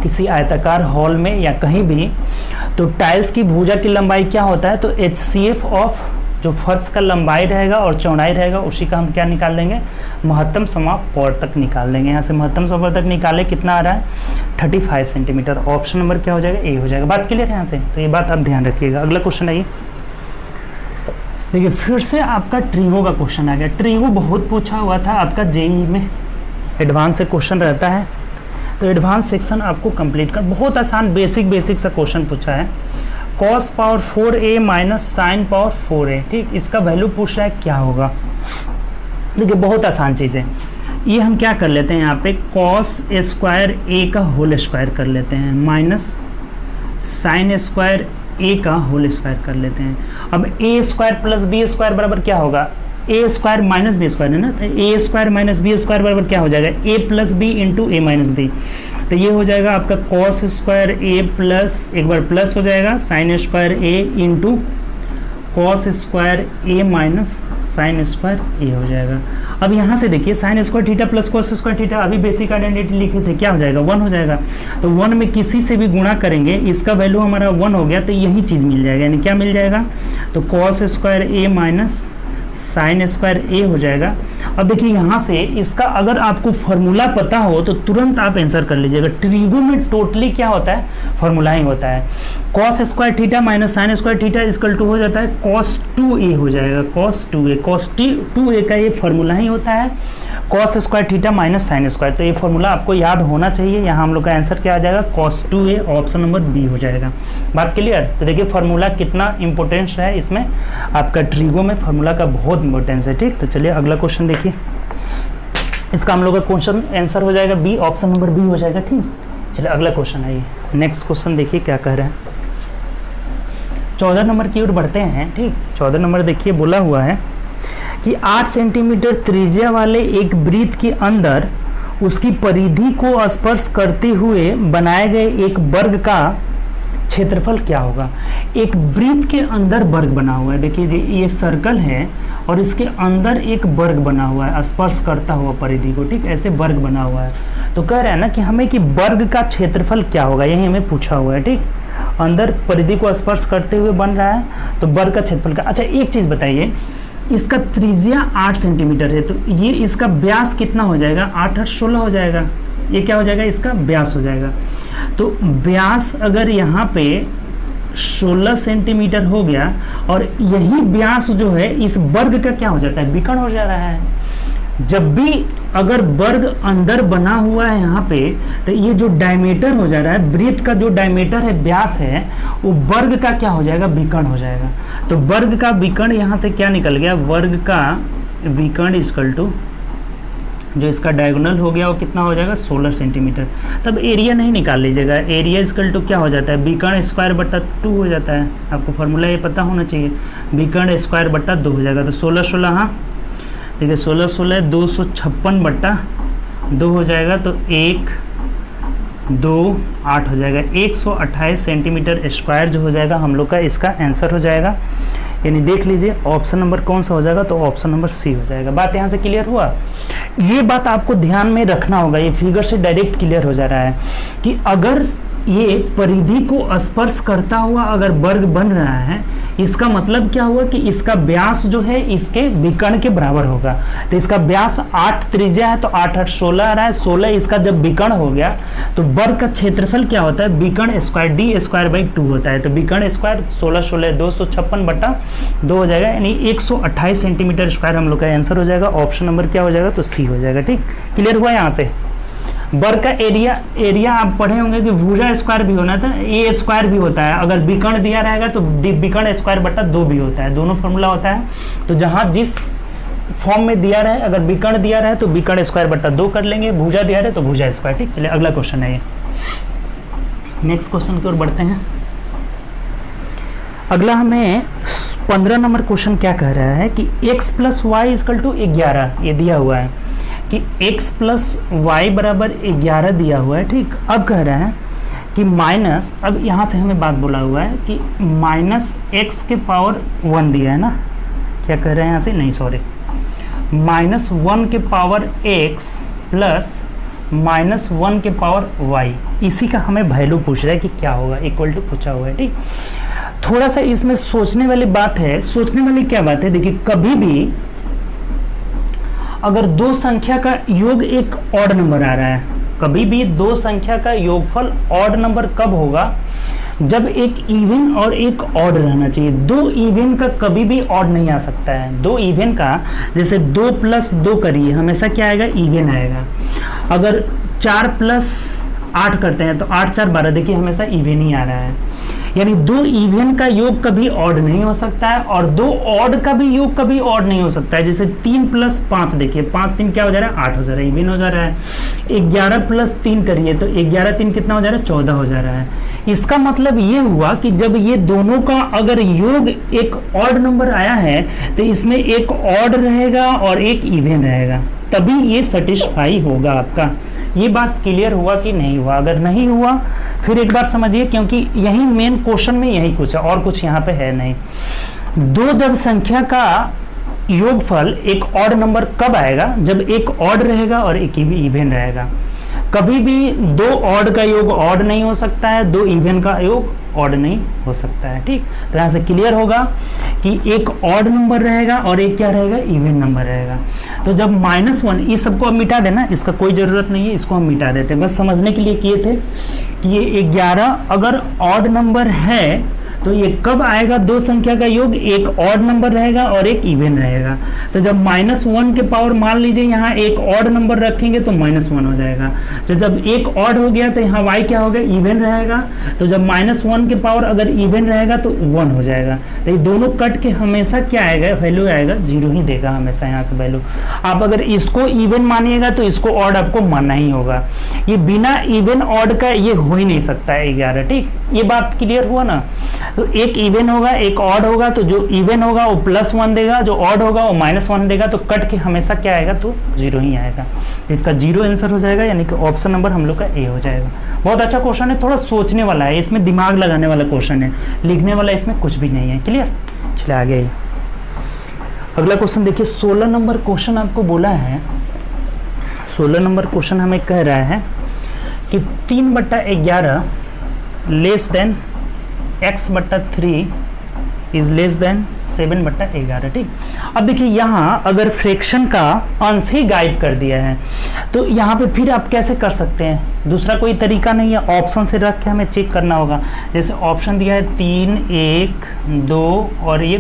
किसी आयताकार हॉल में या कहीं भी, तो टाइल्स की भुजा की लंबाई क्या होता है, तो HCF ऑफ जो फर्श का लंबाई रहेगा और चौड़ाई रहेगा उसी का हम क्या निकाल लेंगे, महत्तम समापवर्तक निकाल लेंगे। यहाँ से महत्तम समापवर्तक निकाले, कितना आ रहा है, 35 सेंटीमीटर। ऑप्शन नंबर क्या हो जाएगा, ए हो जाएगा। बात क्लियर है यहाँ से, तो ये बात आप ध्यान रखिएगा। अगला क्वेश्चन आइए, देखिए फिर से आपका ट्रिगो का क्वेश्चन आ गया। ट्रिगो बहुत पूछा हुआ था आपका जेईई में, एडवांस से क्वेश्चन रहता है, तो एडवांस सेक्शन आपको कंप्लीट कर, बहुत आसान बेसिक सा क्वेश्चन पूछा है। cos power 4a minus sine power 4a। ठीक, इसका वैल्यू पूछ रहा है क्या होगा। देखिए बहुत आसान चीज़ है, ये हम क्या कर लेते हैं, यहाँ पे cos स्क्वायर a का होल स्क्वायर कर लेते हैं, माइनस साइन स्क्वायर a का होल स्क्वायर कर लेते हैं। अब a square plus b square बराबर क्या होगा, ए स्क्वायर माइनस बी स्क्वायर है ना, तो ए स्क्वायर माइनस बी स्क्वायर बराबर क्या हो जाएगा, ए प्लस बी इंटू ए माइनस बी। तो ये हो जाएगा आपका कॉस स्क्वायर ए प्लस, एक बार प्लस हो जाएगा साइन स्क्वायर ए इंटू कॉस स्क्वायर ए माइनस साइन स्क्वायर ए हो जाएगा। अब यहाँ से देखिए sign square theta plus cos square theta, अभी बेसिक आइडेंटिटी लिखे थे, क्या हो जाएगा, 1 हो जाएगा। तो 1 में किसी से भी गुणा करेंगे, इसका वैल्यू हमारा 1 हो गया, तो यही चीज़ मिल जाएगा, यानी क्या मिल जाएगा, तो कॉस स्क्वायर ए माइनस साइन स्क्वायर ए हो जाएगा। अब देखिए यहाँ से इसका अगर आपको फॉर्मूला पता हो तो तुरंत आप आंसर कर लीजिएगा। ट्रिगो में टोटली क्या होता है, फॉर्मूला ही होता है। Cos square theta minus sine square theta equal to हो जाता है कॉस 2a हो जाएगा, कॉस 2a। कॉस 2a का ये फॉर्मूला ही होता है cos square theta minus sine square. तो ये फॉर्मूला आपको याद होना चाहिए। यहाँ हम लोग का आंसर क्या आ जाएगा, cos 2a, option number B हो जाएगा। बात क्लियर। तो देखिए फॉर्मूला कितना इंपॉर्टेंस है इसमें, आपका ट्रिगो में फॉर्मूला का बहुत इंपॉर्टेंस है। ठीक, तो चलिए अगला क्वेश्चन देखिए, इसका हम लोग का क्वेश्चन आंसर हो जाएगा बी, ऑप्शन नंबर बी हो जाएगा। ठीक, चलिए अगला क्वेश्चन आइए, नेक्स्ट क्वेश्चन देखिए क्या कह रहे हैं। 14 नंबर की ओर बढ़ते हैं। ठीक, 14 नंबर देखिए बोला हुआ है कि 8 सेंटीमीटर त्रिज्या वाले एक वृत्त के अंदर उसकी परिधि को स्पर्श करते हुए बनाए गए एक वर्ग का क्षेत्रफल क्या होगा। एक वृत्त के अंदर वर्ग बना हुआ है, देखिए जी ये सर्कल है और इसके अंदर एक वर्ग बना हुआ है स्पर्श करता हुआ परिधि को। ठीक, ऐसे वर्ग बना हुआ है। तो कह रहा है ना कि हमें कि वर्ग का क्षेत्रफल क्या होगा, यही हमें पूछा हुआ है। ठीक, अंदर परिधि को स्पर्श करते हुए बन रहा है तो वर्ग का क्षेत्रफल का। अच्छा एक चीज़ बताइए, इसका त्रिज्या 8 सेंटीमीटर है, तो ये इसका व्यास कितना हो जाएगा, 8 और 16 हो जाएगा। ये क्या हो जाएगा, इसका व्यास हो जाएगा। तो व्यास अगर यहाँ पे 16 सेंटीमीटर हो गया और यही व्यास जो है इस वर्ग का क्या हो जाता है, विकर्ण हो जा रहा है। जब भी अगर वर्ग अंदर बना हुआ है यहाँ पे, तो ये जो डायमीटर हो जा रहा है, वृत्त का जो डायमीटर है, व्यास है, वो वर्ग का क्या हो जाएगा, विकर्ण हो जाएगा। तो वर्ग का विकर्ण यहाँ से क्या निकल गया, वर्ग का विकर्ण इक्वल टू जो इसका डायगोनल हो गया वो कितना हो जाएगा 16 सेंटीमीटर। तब एरिया नहीं निकाल लीजिएगा, एरिया इक्वल टू क्या हो जाता है, बीकर्ण स्क्वायर बट्टा 2 हो जाता है। आपको फार्मूला ये पता होना चाहिए, बीकर्ण स्क्वायर बट्टा 2 हो जाएगा। तो 16 16 हाँ देखिए 16 16 256 बट्टा 2 हो जाएगा, तो 1 2 8 हो जाएगा। 128 सेंटीमीटर स्क्वायर जो हो जाएगा हम लोग का इसका आंसर हो जाएगा। यानी देख लीजिए ऑप्शन नंबर कौन सा हो जाएगा, तो ऑप्शन नंबर सी हो जाएगा। बात यहाँ से क्लियर हुआ। ये बात आपको ध्यान में रखना होगा, ये फिगर से डायरेक्ट क्लियर हो जा रहा है कि अगर ये परिधि को स्पर्श करता हुआ अगर वर्ग बन रहा है, इसका मतलब क्या हुआ कि इसका व्यास जो है इसके विकर्ण के बराबर होगा। तो इसका व्यास 8 त्रिज्या है, तो 8 8 16 आ रहा है। 16 इसका जब विकर्ण हो गया तो वर्ग का क्षेत्रफल क्या होता है, विकर्ण स्क्वायर डी स्क्वायर बाई 2 होता है। तो विकर्ण स्क्वायर 16 16 256 बट्टा 2 हो जाएगा, यानी 128 सेंटीमीटर स्क्वायर हम लोग का आंसर हो जाएगा। ऑप्शन नंबर क्या हो जाएगा, तो सी हो जाएगा। ठीक, क्लियर हुआ यहाँ से। वर्ग का एरिया आप पढ़े होंगे कि भुजा स्क्वायर भी होना था, ए स्क्वायर भी होता है। अगर विकर्ण दिया रहेगा तो विकर्ण स्क्वायर बट्टा 2 भी होता है, दोनों फॉर्मूला होता है। तो जहां जिस फॉर्म में दिया रहे, अगर विकर्ण दिया रहे तो विकर्ण स्क्वायर बट्टा 2 कर लेंगे, भुजा दिया रहे तो भुजा स्क्वायर। ठीक, चलिए अगला क्वेश्चन है ये। नेक्स्ट क्वेश्चन की ओर बढ़ते हैं। अगला हमें 15 नंबर क्वेश्चन क्या कह रहा है कि x plus Y equal to 11, ये दिया हुआ है कि x प्लस वाई बराबर 11 दिया हुआ है। ठीक, अब कह रहा है कि माइनस, अब यहाँ से हमें बात बोला हुआ है कि माइनस x के पावर 1 दिया है ना, क्या कह रहे हैं यहाँ से, नहीं सॉरी, माइनस 1 के पावर x प्लस माइनस 1 के पावर y, इसी का हमें वैल्यू पूछ रहा है कि क्या होगा, इक्वल टू पूछा हुआ है। ठीक, थोड़ा सा इसमें सोचने वाली बात है। सोचने वाली क्या बात है, देखिए कभी भी अगर दो संख्या का योग एक ऑड नंबर आ रहा है, कभी भी दो संख्या का योगफल ऑड नंबर कब होगा, जब एक इवन और एक ऑड रहना चाहिए। दो इवन का कभी भी ऑड नहीं आ सकता है। दो इवन का, जैसे 2 प्लस 2 करिए, हमेशा क्या आएगा, इवन आएगा। अगर 4 प्लस 8 करते हैं तो 8 4 12, देखिए हमेशा इवन ही आ रहा है। यानी दो इवन का योग कभी ऑड नहीं हो सकता है, और दो ऑड का भी योग कभी ऑड नहीं हो सकता है। जैसे 3 प्लस 5, देखिए 5 3 क्या हो जा रहा है, 8 हो जा रहा है, इवन हो जा रहा है। 11 प्लस 3 करिए तो 11 3 कितना हो जा रहा है, 14 हो जा रहा है। इसका मतलब ये हुआ कि जब ये दोनों का अगर योग एक ऑड नंबर आया है तो इसमें एक ऑड रहेगा और एक इवन रहेगा, तभी ये सेटिस्फाई होगा आपका। ये बात क्लियर हुआ कि नहीं हुआ? अगर नहीं हुआ फिर एक बात समझिए, क्योंकि यही मेन क्वेश्चन में यही कुछ है और कुछ यहाँ पे है नहीं। दो जब संख्या का योगफल एक ऑड नंबर कब आएगा, जब एक ऑड रहेगा और एक इवन रहेगा। कभी भी दो ऑड का योग ऑड नहीं हो सकता है, दो इवन का योग ऑड नहीं हो सकता है। ठीक, तो यहाँ से क्लियर होगा कि एक ऑड नंबर रहेगा और एक क्या रहेगा, इवन नंबर रहेगा। तो जब -1, इस सबको अब मिटा देना, इसका कोई ज़रूरत नहीं है, इसको हम मिटा देते हैं, बस समझने के लिए किए थे कि ये 11 अगर ऑड नंबर है तो ये कब आएगा, दो संख्या का योग एक ऑड नंबर रहेगा और एक इवन रहेगा। तो जब -1 के पावर, मान लीजिए यहाँ एक ऑड नंबर रखेंगे तो -1 हो जाएगा। तो जब एक ऑड हो गया तो यहाँ y क्या हो गया, इवन रहेगा। तो जब -1 के पावर अगर इवन रहेगा तो 1 हो जाएगा। तो ये दोनों कट के हमेशा क्या आएगा, वैल्यू आएगा 0 ही देगा हमेशा यहाँ से वैल्यू। आप अगर इसको इवन मानिएगा तो इसको ऑड आपको मानना ही होगा। ये बिना इवन ऑड का ये हो ही नहीं सकता है 11। ठीक, ये बात क्लियर हुआ ना। तो एक इवन होगा एक ऑड होगा, तो जो इवन होगा वो +1 देगा, जो ऑड होगा वो -1 देगा। तो कट के हमेशा क्या आएगा, तो 0 ही आएगा। इसका 0 आंसर हो जाएगा, यानी कि ऑप्शन नंबर हम लोग का ए हो जाएगा। बहुत अच्छा क्वेश्चन है, थोड़ा सोचने वाला है, इसमें दिमाग लगाने वाला क्वेश्चन है, लिखने वाला इसमें कुछ भी नहीं है। क्लियर, चलिए आगे। अगला क्वेश्चन देखिए, 16 नंबर क्वेश्चन आपको बोला है। 16 नंबर क्वेश्चन हमें कह रहा है कि 3/11 less than x/3 is less than 7/11। ठीक, अब देखिए यहाँ अगर फ्रैक्शन का अंश ही गायब कर दिया है तो यहाँ पे फिर आप कैसे कर सकते हैं, दूसरा कोई तरीका नहीं है, ऑप्शन से रख के हमें चेक करना होगा। जैसे ऑप्शन दिया है 3 1 2 और ये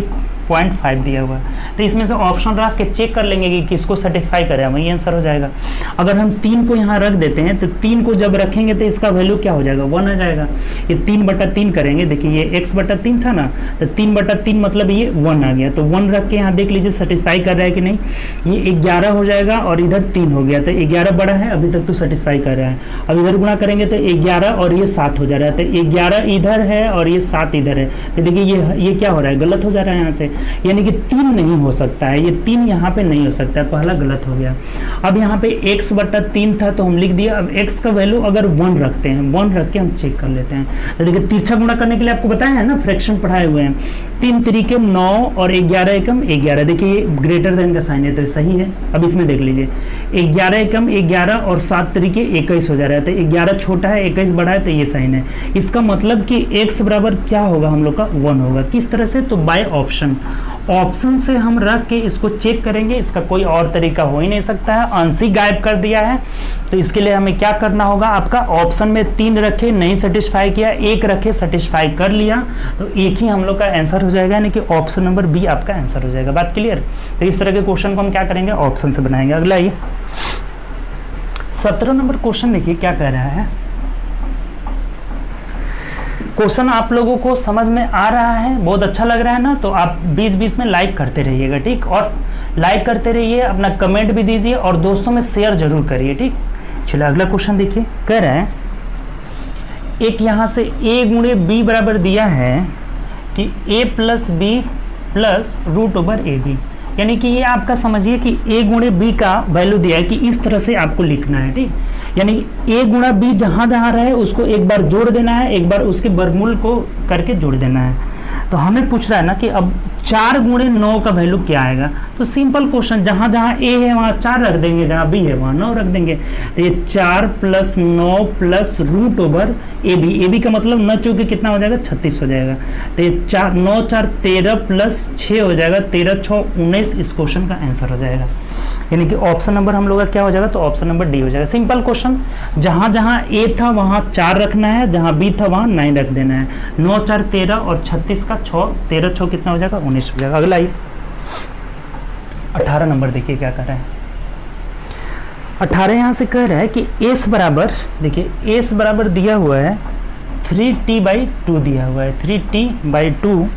0.5 दिया हुआ है। तो इसमें से ऑप्शन रख के चेक कर लेंगे कि किसको सेटिस्फाई करे, वही आंसर हो जाएगा। अगर हम 3 को यहाँ रख देते हैं तो 3 को जब रखेंगे तो इसका वैल्यू क्या हो जाएगा, 1 आ जाएगा। ये 3/3 करेंगे, देखिए ये x/3 था ना, तो 3/3 मतलब ये 1 आ गया। तो 1 रख के यहाँ देख लीजिए सेटिस्फाई कर रहा है कि नहीं, ये 11 हो जाएगा और इधर 3 हो गया, तो 11 बड़ा है, अभी तक तो सेटिस्फाई कर रहा है। अब इधर गुणा करेंगे तो 11 और ये 7 हो जा रहा है, तो 11 इधर है और ये 7 इधर है, तो देखिए ये क्या हो रहा है, गलत हो जा रहा है यहाँ से, यानी कि 3 नहीं हो सकता है, ये 3 यहाँ पे नहीं हो सकता है, पहला गलत हो गया। अब यहाँ पे x/3 था तो हम लिख दिया। अब x का वैल्यू अगर 1 रखते हैं, 1 रख के हम चेक कर लेते हैं। तो देखिए तिरछा गुणा करने के लिए आपको बताया है ना, फ्रैक्शन पढ़ाए हुए हैं, 3 तरीके 9 और 11 एकम 11, देखिए ये ग्रेटर देन का साइन है तो सही है। अब इसमें देख लीजिए 11 एकम 11 और 7 तरीके 21 हो जा रहा है, तो 11 छोटा है 21 बड़ा है, तो ये साइन है। इसका मतलब कि x बराबर क्या होगा हम लोग का 1 होगा। किस तरह से, तो बाय ऑप्शन, ऑप्शन से हम रख के इसको चेक करेंगे, इसका कोई और तरीका हो ही नहीं सकता है। अंश ही गायब कर दिया है, तो इसके लिए हमें क्या करना होगा, आपका ऑप्शन में 3 रखे नहीं सेटिस्फाई किया, 1 रखे सेटिस्फाई कर लिया, तो एक ही हम लोग का आंसर हो जाएगा, यानी कि ऑप्शन नंबर बी आपका आंसर हो जाएगा। बात क्लियर। तो इस तरह के क्वेश्चन को हम क्या करेंगे, ऑप्शन से बनाएंगे। अगला ये 17 नंबर क्वेश्चन देखिए क्या कह रहा है। क्वेश्चन आप लोगों को समझ में आ रहा है, बहुत अच्छा लग रहा है ना, तो आप 20-20 में लाइक करते रहिएगा, ठीक, और लाइक करते रहिए, अपना कमेंट भी दीजिए और दोस्तों में शेयर जरूर करिए, ठीक। चलिए अगला क्वेश्चन देखिए, कह रहा है एक यहाँ से a गुणे b बराबर दिया है कि a + b + √/ab, यानी कि ये आपका समझिए कि a गुणे b का वैल्यू दिया है कि इस तरह से आपको लिखना है, ठीक, यानी a गुणा b जहाँ जहाँ रहे उसको एक बार जोड़ देना है, एक बार उसके वर्गमूल को करके जोड़ देना है। तो हमें पूछ रहा है ना कि अब 4 गुणे 9 का वैल्यू क्या आएगा, तो सिंपल क्वेश्चन, जहाँ जहाँ a है वहाँ 4 रख देंगे, जहाँ b है वहाँ 9 रख देंगे। तो ये 4 + 9 + √/ab, ab का मतलब 9 चौके कितना हो जाएगा, 36 हो जाएगा। तो ये 9 4 13 + 6 हो जाएगा, 13 6 19 इस क्वेश्चन का आंसर हो जाएगा। यानी कि ऑप्शन नंबर हम लोग का क्या हो जाएगा, तो ऑप्शन नंबर डी हो जाएगा। सिंपल क्वेश्चन, जहाँ जहाँ a था वहाँ 4 रखना है, जहाँ b था वहाँ 9 रख देना है। 9 4 13 और 36 का 6, 13 6 कितना हो जाएगा, 19 हो जाएगा। अगला ये 18 नंबर देखिए क्या कर रहा है। 18 यहाँ से कह रहा है कि s बराबर, देखिए s बराबर दिया हुआ है 3t/2 दिया हुआ है, 3t/2,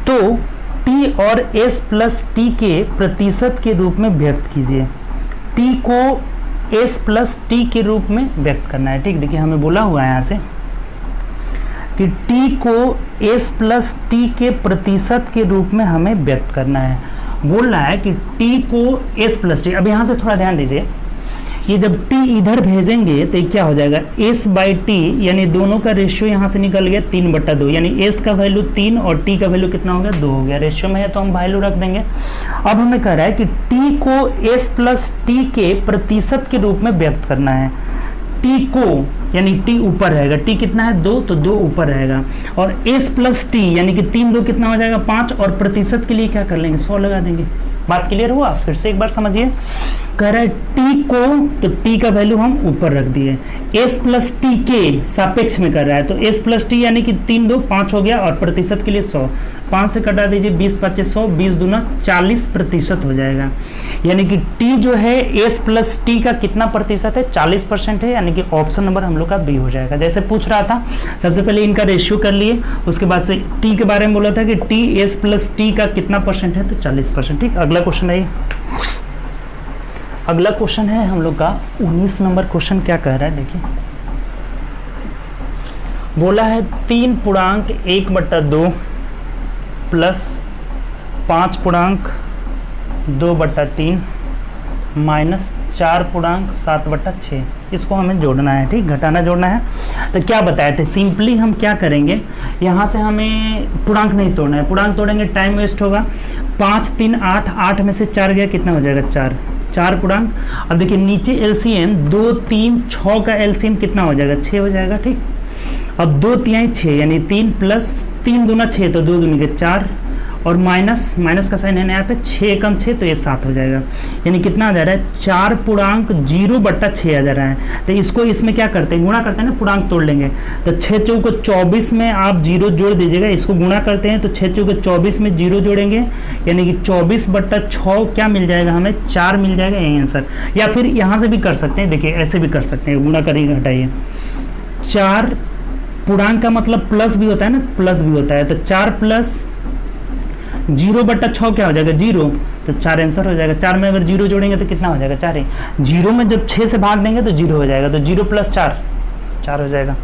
तो t और s + t के प्रतिशत के रूप में व्यक्त कीजिए। t को s + t के रूप में व्यक्त करना है, ठीक। देखिए हमें बोला हुआ है यहाँ से कि t को s + t के प्रतिशत के रूप में हमें व्यक्त करना है। बोल रहा है कि t को s + t, अब यहाँ से थोड़ा ध्यान दीजिए, ये जब t इधर भेजेंगे तो क्या हो जाएगा, s/t, यानी दोनों का रेशियो यहाँ से निकल गया 3/2, यानी s का वैल्यू 3 और t का वैल्यू कितना हो गया, 2 हो गया। रेशियो में है तो हम वैल्यू रख देंगे। अब हमें कह रहा है कि t को s + t के प्रतिशत के रूप में व्यक्त करना है। t को, यानी t ऊपर रहेगा, t कितना है 2, तो 2 ऊपर रहेगा, और s + t यानी कि 3 2 कितना हो जाएगा 5, और प्रतिशत के लिए क्या कर लेंगे, 100 लगा देंगे। बात क्लियर हुआ। फिर से एक बार समझिए, कह रहा है t को, तो t का वैल्यू हम ऊपर रख दिए, s + t के सापेक्ष में कर रहा है, तो s + t यानी कि 3 2 5 हो गया, और प्रतिशत के लिए 100, 5 से कटा दीजिए, 20 5 100, 20 दूना 40% हो जाएगा। यानी कि t जो है s + t का कितना प्रतिशत है, 40% है, यानी कि ऑप्शन नंबर हम लोग का बी हो जाएगा। जैसे पूछ रहा था, सबसे पहले इनका रेशियो कर लिए, उसके बाद से t के बारे में बोला था कि t s + t का कितना परसेंट है, तो 40%, ठीक। अगला क्वेश्चन है, अगला क्वेश्चन है हम लोग का 19 नंबर क्वेश्चन। क्या कह रहा है देखिए, बोला है 3.1/2 + 5.2/3 - 4.7/6, इसको हमें जोड़ना है, ठीक, घटाना जोड़ना है। तो क्या बताए थे, सिंपली हम क्या करेंगे, यहाँ से हमें पूर्णांक नहीं तोड़ना है, पूर्णांक तोड़ेंगे टाइम वेस्ट होगा। 5 3 8, 8 में से 4 गया, कितना हो जाएगा 4 पूर्णांक। अब देखिए नीचे एलसीएम 2 3 6 का एलसीएम कितना हो जाएगा, 6 हो जाएगा, ठीक। अब 2 3 6, यानी 3 + 3 दूना 6, तो 2 दूनी के 4, और माइनस का साइन है ना यहाँ पे, 6 कम 6 तो ये 7 हो जाएगा। यानी कितना आ जा रहा है, 4.0/6 आ जा रहा है। तो इसको इसमें क्या करते हैं, गुणा करते हैं ना, पूर्णांक तोड़ लेंगे। तो 6 चौको 24 में आप 0 जोड़ दीजिएगा, इसको गुणा करते हैं तो 6 चौको 24 में 0 जोड़ेंगे, यानी कि 24/6 क्या मिल जाएगा हमें, 4 मिल जाएगा, यही आंसर। या फिर यहाँ से भी कर सकते हैं, देखिए ऐसे भी कर सकते हैं, गुणा करिए घटाइए। 4 पूर्णांक का मतलब प्लस भी होता है ना, प्लस भी होता है, तो 4 + 0/6 क्या हो जाएगा, 0, तो 4 आंसर हो जाएगा। 4 में अगर 0 जोड़ेंगे तो कितना हो जाएगा, 4 ही। 0 में जब 6 से भाग देंगे तो 0 हो जाएगा, तो 0 + 4 हो जाएगा।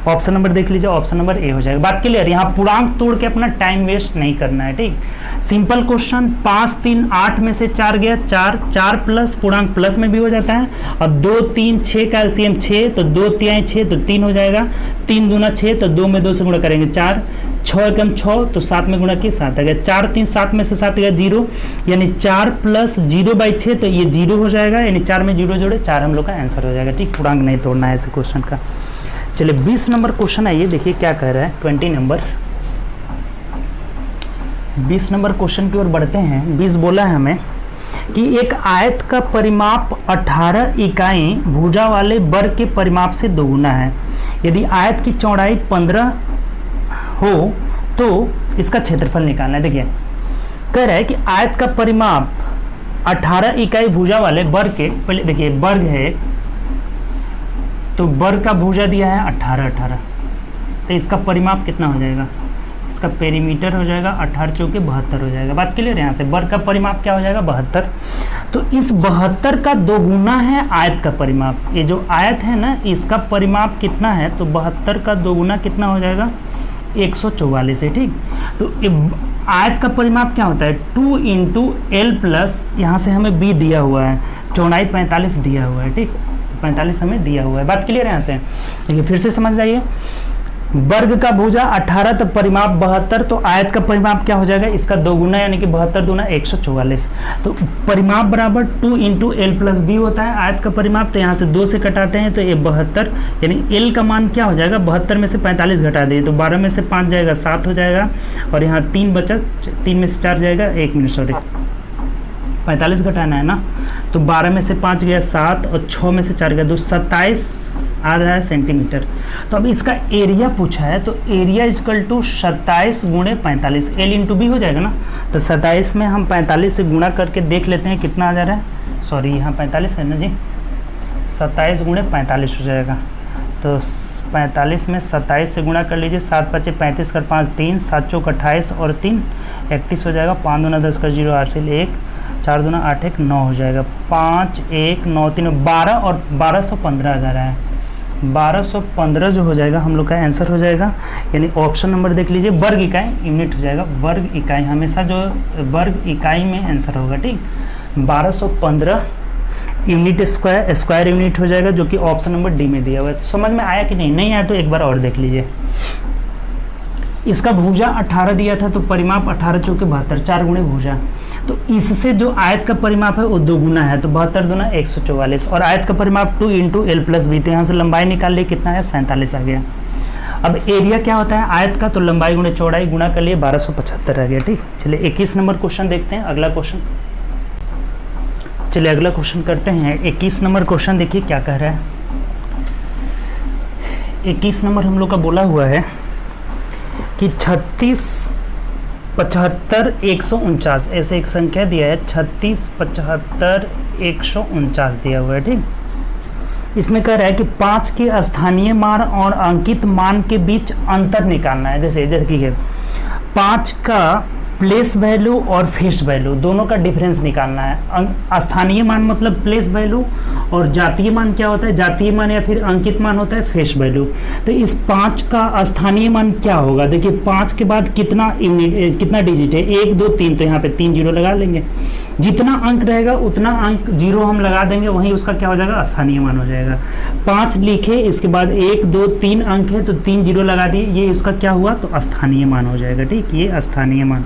ऑप्शन नंबर देख लीजिए, ऑप्शन नंबर ए हो जाएगा। बात क्लियर, यहाँ पूर्णांक तोड़ के अपना टाइम वेस्ट नहीं करना है, ठीक। सिंपल क्वेश्चन, 5 3 8 में से 4 गया, 4 प्लस पूर्णांक प्लस में भी हो जाता है। और 2 3 6 का एलसीएम 6, तो 2 3 6 तो 3 हो जाएगा, 3 दूना 6, तो 2 में 2 से गुणा करेंगे 4, 6 एकम 6 तो 7 में गुणा किए 7 आ गया। 4 3 7 में से 7 गया 0, यानी 4 + 0/6 तो ये 0 हो जाएगा, यानी 4 में 0 जोड़े 4 हम लोग का आंसर हो जाएगा, ठीक। पूर्णांक नहीं तोड़ना है ऐसे क्वेश्चन का। चलिए 20 नंबर क्वेश्चन आइए, देखिए क्या कह रहा है। 20 नंबर क्वेश्चन की ओर बढ़ते हैं। 20 बोला है हमें कि एक आयत का परिमाप 18 इकाई भुजा वाले वर्ग के परिमाप से दोगुना है। यदि आयत की चौड़ाई 15 हो तो इसका क्षेत्रफल निकालना है। देखिए कह रहा है कि आयत का परिमाप 18 इकाई भुजा वाले वर्ग के, पहले देखिए वर्ग है तो वर्ग का भुजा दिया है 18, तो इसका परिमाप कितना हो जाएगा, इसका पेरीमीटर हो जाएगा 18 चौके 72 हो जाएगा। बात क्लियर है। यहाँ से वर्ग का परिमाप क्या हो जाएगा, 72। तो इस 72 का दोगुना है आयत का परिमाप। ये जो आयत है ना, इसका परिमाप कितना है, तो 72 का दोगुना कितना हो जाएगा, 144 है, ठीक। तो आयत का परिमाप क्या होता है, 2 × L+, यहाँ से हमें b दिया हुआ है, चौड़ाई 45 दिया हुआ है, ठीक, 45 हमें दिया हुआ है। बात क्लियर है यहाँ से। देखिए फिर से समझ जाइए, वर्ग का भुजा 18 तो परिमाप 72, तो आयत का परिमाप क्या हो जाएगा, इसका दोगुना, यानी कि 72 दूना 144। तो परिमाप बराबर 2 × L+b होता है आयत का परिमाप। तो यहाँ से 2 से कटाते हैं तो ये 72, यानी L का मान क्या हो जाएगा, 72 में से 45 घटा दिए तो 12 में से 5 जाएगा 7 हो जाएगा, और यहाँ 3 बचा, 3 में से 4 जाएगा, 1 मिनट सॉरी 45 घटाना है ना, तो 12 में से 5 गया 7 और 6 में से 4 गया 2, 27 आ रहा है सेंटीमीटर। तो अब इसका एरिया पूछा है, तो एरिया = 27 × 45, L × B हो जाएगा ना। तो 27 में हम 45 से गुणा करके देख लेते हैं कितना आ जा रहा है, सॉरी यहाँ 45 है ना जी, 27 × 45 हो जाएगा। तो 45 में 27 से गुणा कर लीजिए, 7 × 5 = 35 कर 5 3, 7 चौक 28 और 3 31 हो जाएगा, 5 दूना 10 कर 0 8 से 1, 4 दूना 8 1 9 हो जाएगा, 5 1 9 3 12 और 1215 आ जा रहा है, 1215 जो हो जाएगा हम लोग का आंसर हो जाएगा। यानी ऑप्शन नंबर देख लीजिए, वर्ग इकाई यूनिट हो जाएगा, वर्ग इकाई हमेशा जो वर्ग इकाई में आंसर होगा, ठीक। 1215 यूनिट स्क्वायर यूनिट हो जाएगा, जो कि ऑप्शन नंबर डी में दिया हुआ है। तो समझ में आया कि नहीं, नहीं आया तो एक बार और देख लीजिए। इसका भुजा 18 दिया था, तो परिमाप 18 चौके 72, 4 गुणे भुजा, तो इससे जो आयत का परिमाप है वो दोगुना है, तो 72 दूना 144, और आयत का परिमाप 2 × L+b, तो यहाँ से लंबाई निकाल लिए कितना है, 47 आ गया। अब एरिया क्या होता है आयत का, तो लंबाई गुणे चौड़ाई गुणा कर लिए 1275 आ गया, ठीक। चलिए 21 नंबर क्वेश्चन देखते हैं, अगला क्वेश्चन। चलिए अगला क्वेश्चन करते हैं। 21 नंबर क्वेश्चन देखिए क्या कह रहा है। 21 नंबर हम लोग का बोला हुआ है कि 36 75 149 ऐसे एक संख्या दिया है, 36 75 149 दिया हुआ है, ठीक। इसमें कह रहा है कि 5 के स्थानीय मान और अंकित मान के बीच अंतर निकालना है। जैसे देखिए 5 का प्लेस वैल्यू और फेस वैल्यू दोनों का डिफरेंस निकालना है। स्थानीय मान मतलब प्लेस वैल्यू, और जातीय मान क्या होता है, जातीय मान या फिर अंकित मान होता है फेस वैल्यू। तो इस 5 का स्थानीय मान क्या होगा, देखिए 5 के बाद कितना डिजिट है, 1 2 3, तो यहाँ पे 3 जीरो लगा लेंगे, जितना अंक रहेगा उतना अंक जीरो हम लगा देंगे, वहीं उसका क्या हो जाएगा, स्थानीय मान हो जाएगा। 5 लिखे, इसके बाद 1 2 3 अंक है तो 3 जीरो लगा दिए, ये उसका क्या हुआ, तो स्थानीय मान हो जाएगा, ठीक, ये स्थानीय मान।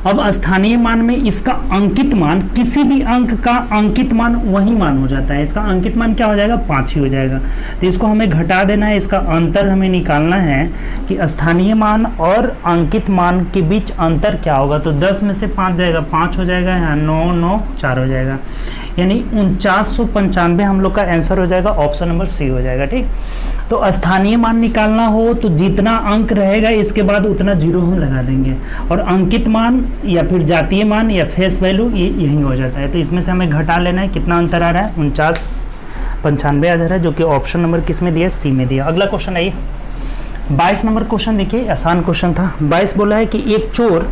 अब स्थानीय मान में इसका अंकित मान, किसी भी अंक का अंकित मान वही मान हो जाता है, इसका अंकित मान क्या हो जाएगा 5 ही हो जाएगा। तो इसको हमें घटा देना है, इसका अंतर हमें निकालना है कि स्थानीय मान और अंकित मान के बीच अंतर क्या होगा। तो 10 में से 5 जाएगा, 5 हो जाएगा, यहाँ 9 9 4 हो जाएगा, यानी 4995 हम लोग का आंसर हो जाएगा, ऑप्शन नंबर सी हो जाएगा। ठीक, तो स्थानीय मान निकालना हो तो जितना अंक रहेगा इसके बाद उतना जीरो हम लगा देंगे, और अंकित मान या फिर जातीय मान या फेस वैल्यू ये यही हो जाता है। तो इसमें से हमें घटा लेना है, कितना अंतर आ रहा है 4995 आ जा रहा है, जो कि ऑप्शन नंबर किस में दिया, सी में दिया। अगला क्वेश्चन आइए 22 नंबर क्वेश्चन देखिए, आसान क्वेश्चन था। 22 बोला है कि एक चोर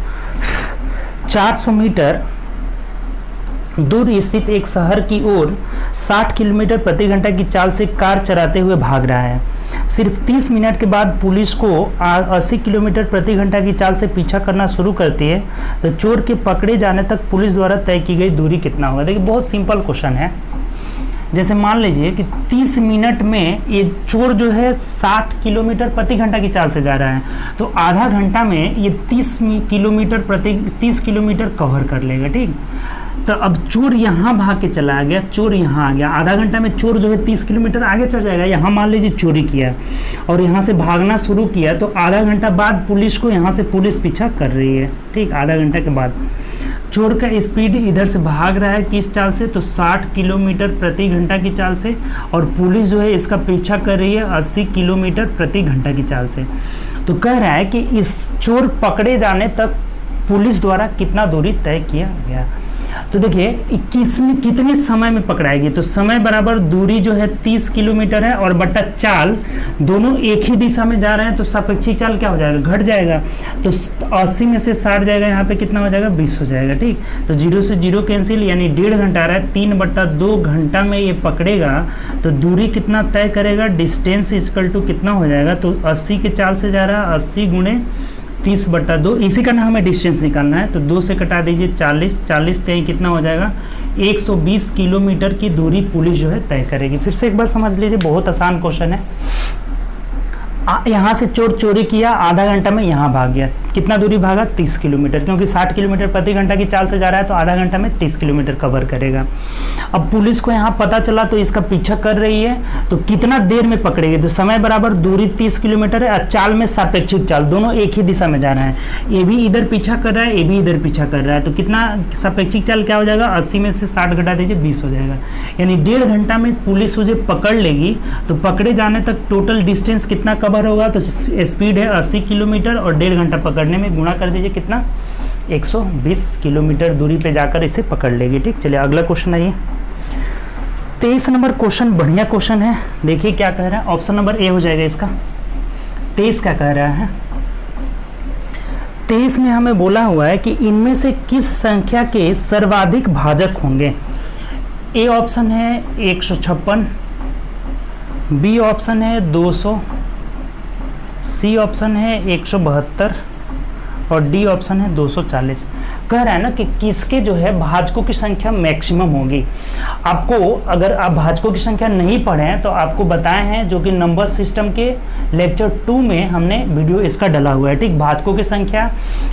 400 मीटर दूर स्थित एक शहर की ओर 60 किलोमीटर प्रति घंटा की चाल से कार चलाते हुए भाग रहा है। सिर्फ 30 मिनट के बाद पुलिस को 80 किलोमीटर प्रति घंटा की चाल से पीछा करना शुरू करती है, तो चोर के पकड़े जाने तक पुलिस द्वारा तय की गई दूरी कितना होगा। देखिए बहुत सिंपल क्वेश्चन है। जैसे मान लीजिए कि 30 मिनट में ये चोर जो है 60 किलोमीटर प्रति घंटा की चाल से जा रहा है, तो आधा घंटा में ये 30 किलोमीटर कवर कर लेगा। ठीक, तो अब चोर यहाँ भाग के चला गया, चोर यहाँ आ गया, आधा घंटा में चोर जो है 30 किलोमीटर आगे चल जाएगा। यहाँ मान लीजिए चोरी किया और यहाँ से भागना शुरू किया, तो आधा घंटा बाद पुलिस को यहाँ से पुलिस पीछा कर रही है। ठीक, आधा घंटा के बाद चोर का स्पीड इधर से भाग रहा है किस चाल से, तो 60 किलोमीटर प्रति घंटा की चाल से, और पुलिस जो है इसका पीछा कर रही है 80 किलोमीटर प्रति घंटा की चाल से। तो कह रहा है कि इस चोर पकड़े जाने तक पुलिस द्वारा कितना दूरी तय किया गया। तो देखिए कितने समय में पकड़ाएगी, तो समय बराबर दूरी जो है 30 किलोमीटर है और बट्टा चाल, दोनों एक ही दिशा में जा रहे हैं, तो सापेक्षिक चाल क्या हो जाएगा, घट जाएगा। तो 80 में से 60 जाएगा, यहाँ पे कितना हो जाएगा 20 हो जाएगा। ठीक, तो 0 से 0 कैंसिल, यानी 1.5 घंटा आ रहा है, 3/2 घंटा में ये पकड़ेगा, तो दूरी कितना तय करेगा, डिस्टेंस इक्वल टू कितना हो जाएगा, तो 80 के चाल से जा रहा है, 80 गुणे 30/2, इसी का ना हमें डिस्टेंस निकालना है। तो 2 से कटा दीजिए 40, 40 तय कितना हो जाएगा 120 किलोमीटर की दूरी पुलिस जो है तय करेगी। फिर से एक बार समझ लीजिए, बहुत आसान क्वेश्चन है। यहाँ से चोर चोरी किया, आधा घंटा में यहाँ भाग गया, कितना दूरी भागा 30 किलोमीटर, क्योंकि 60 किलोमीटर प्रति घंटा की चाल से जा रहा है, तो आधा घंटा में 30 किलोमीटर कवर करेगा। अब पुलिस को यहाँ पता चला तो इसका पीछा कर रही है, तो कितना देर में पकड़ेगी, तो समय बराबर दूरी 30 किलोमीटर है और चाल में सापेक्षिक चाल, दोनों एक ही दिशा में जा रहे हैं। ये भी इधर पीछा कर रहा है, ये भी इधर पीछा कर रहा है, तो कितना सापेक्षिक चाल क्या हो जाएगा, 80 में से 60 घटा दीजिए 20 हो जाएगा, यानी 1.5 घंटा में पुलिस उसे पकड़ लेगी। तो पकड़े जाने तक टोटल डिस्टेंस कितना कवर होगा, तो स्पीड है 80 किलोमीटर और 1.5 घंटा पकड़ने में गुणा कर दीजिए कितना 120 किलोमीटर दूरी पे जाकर इसे पकड़ लेगी। ठीक, चलिए अगला क्वेश्चन आइए 23 नंबर क्वेश्चन, बढ़िया क्वेश्चन है। देखिए क्या कह रहा है, ऑप्शन नंबर ए हो जाएगा इसका। 23 क्या कह रहा है, 23 में हमें बोला हुआ है कि इनमें से किस संख्या के सर्वाधिक भाजक होंगे। ए ऑप्शन है 156, बी ऑप्शन है 200, सी ऑप्शन है 172 और डी ऑप्शन है 240। कह रहा है ना कि किसके जो है भाजकों की संख्या मैक्सिमम होगी। आपको अगर आप भाजकों की संख्या नहीं पढ़े हैं तो आपको बताए हैं, जो कि नंबर सिस्टम के लेक्चर 2 में हमने वीडियो इसका डाला हुआ है। ठीक, भाजकों की संख्या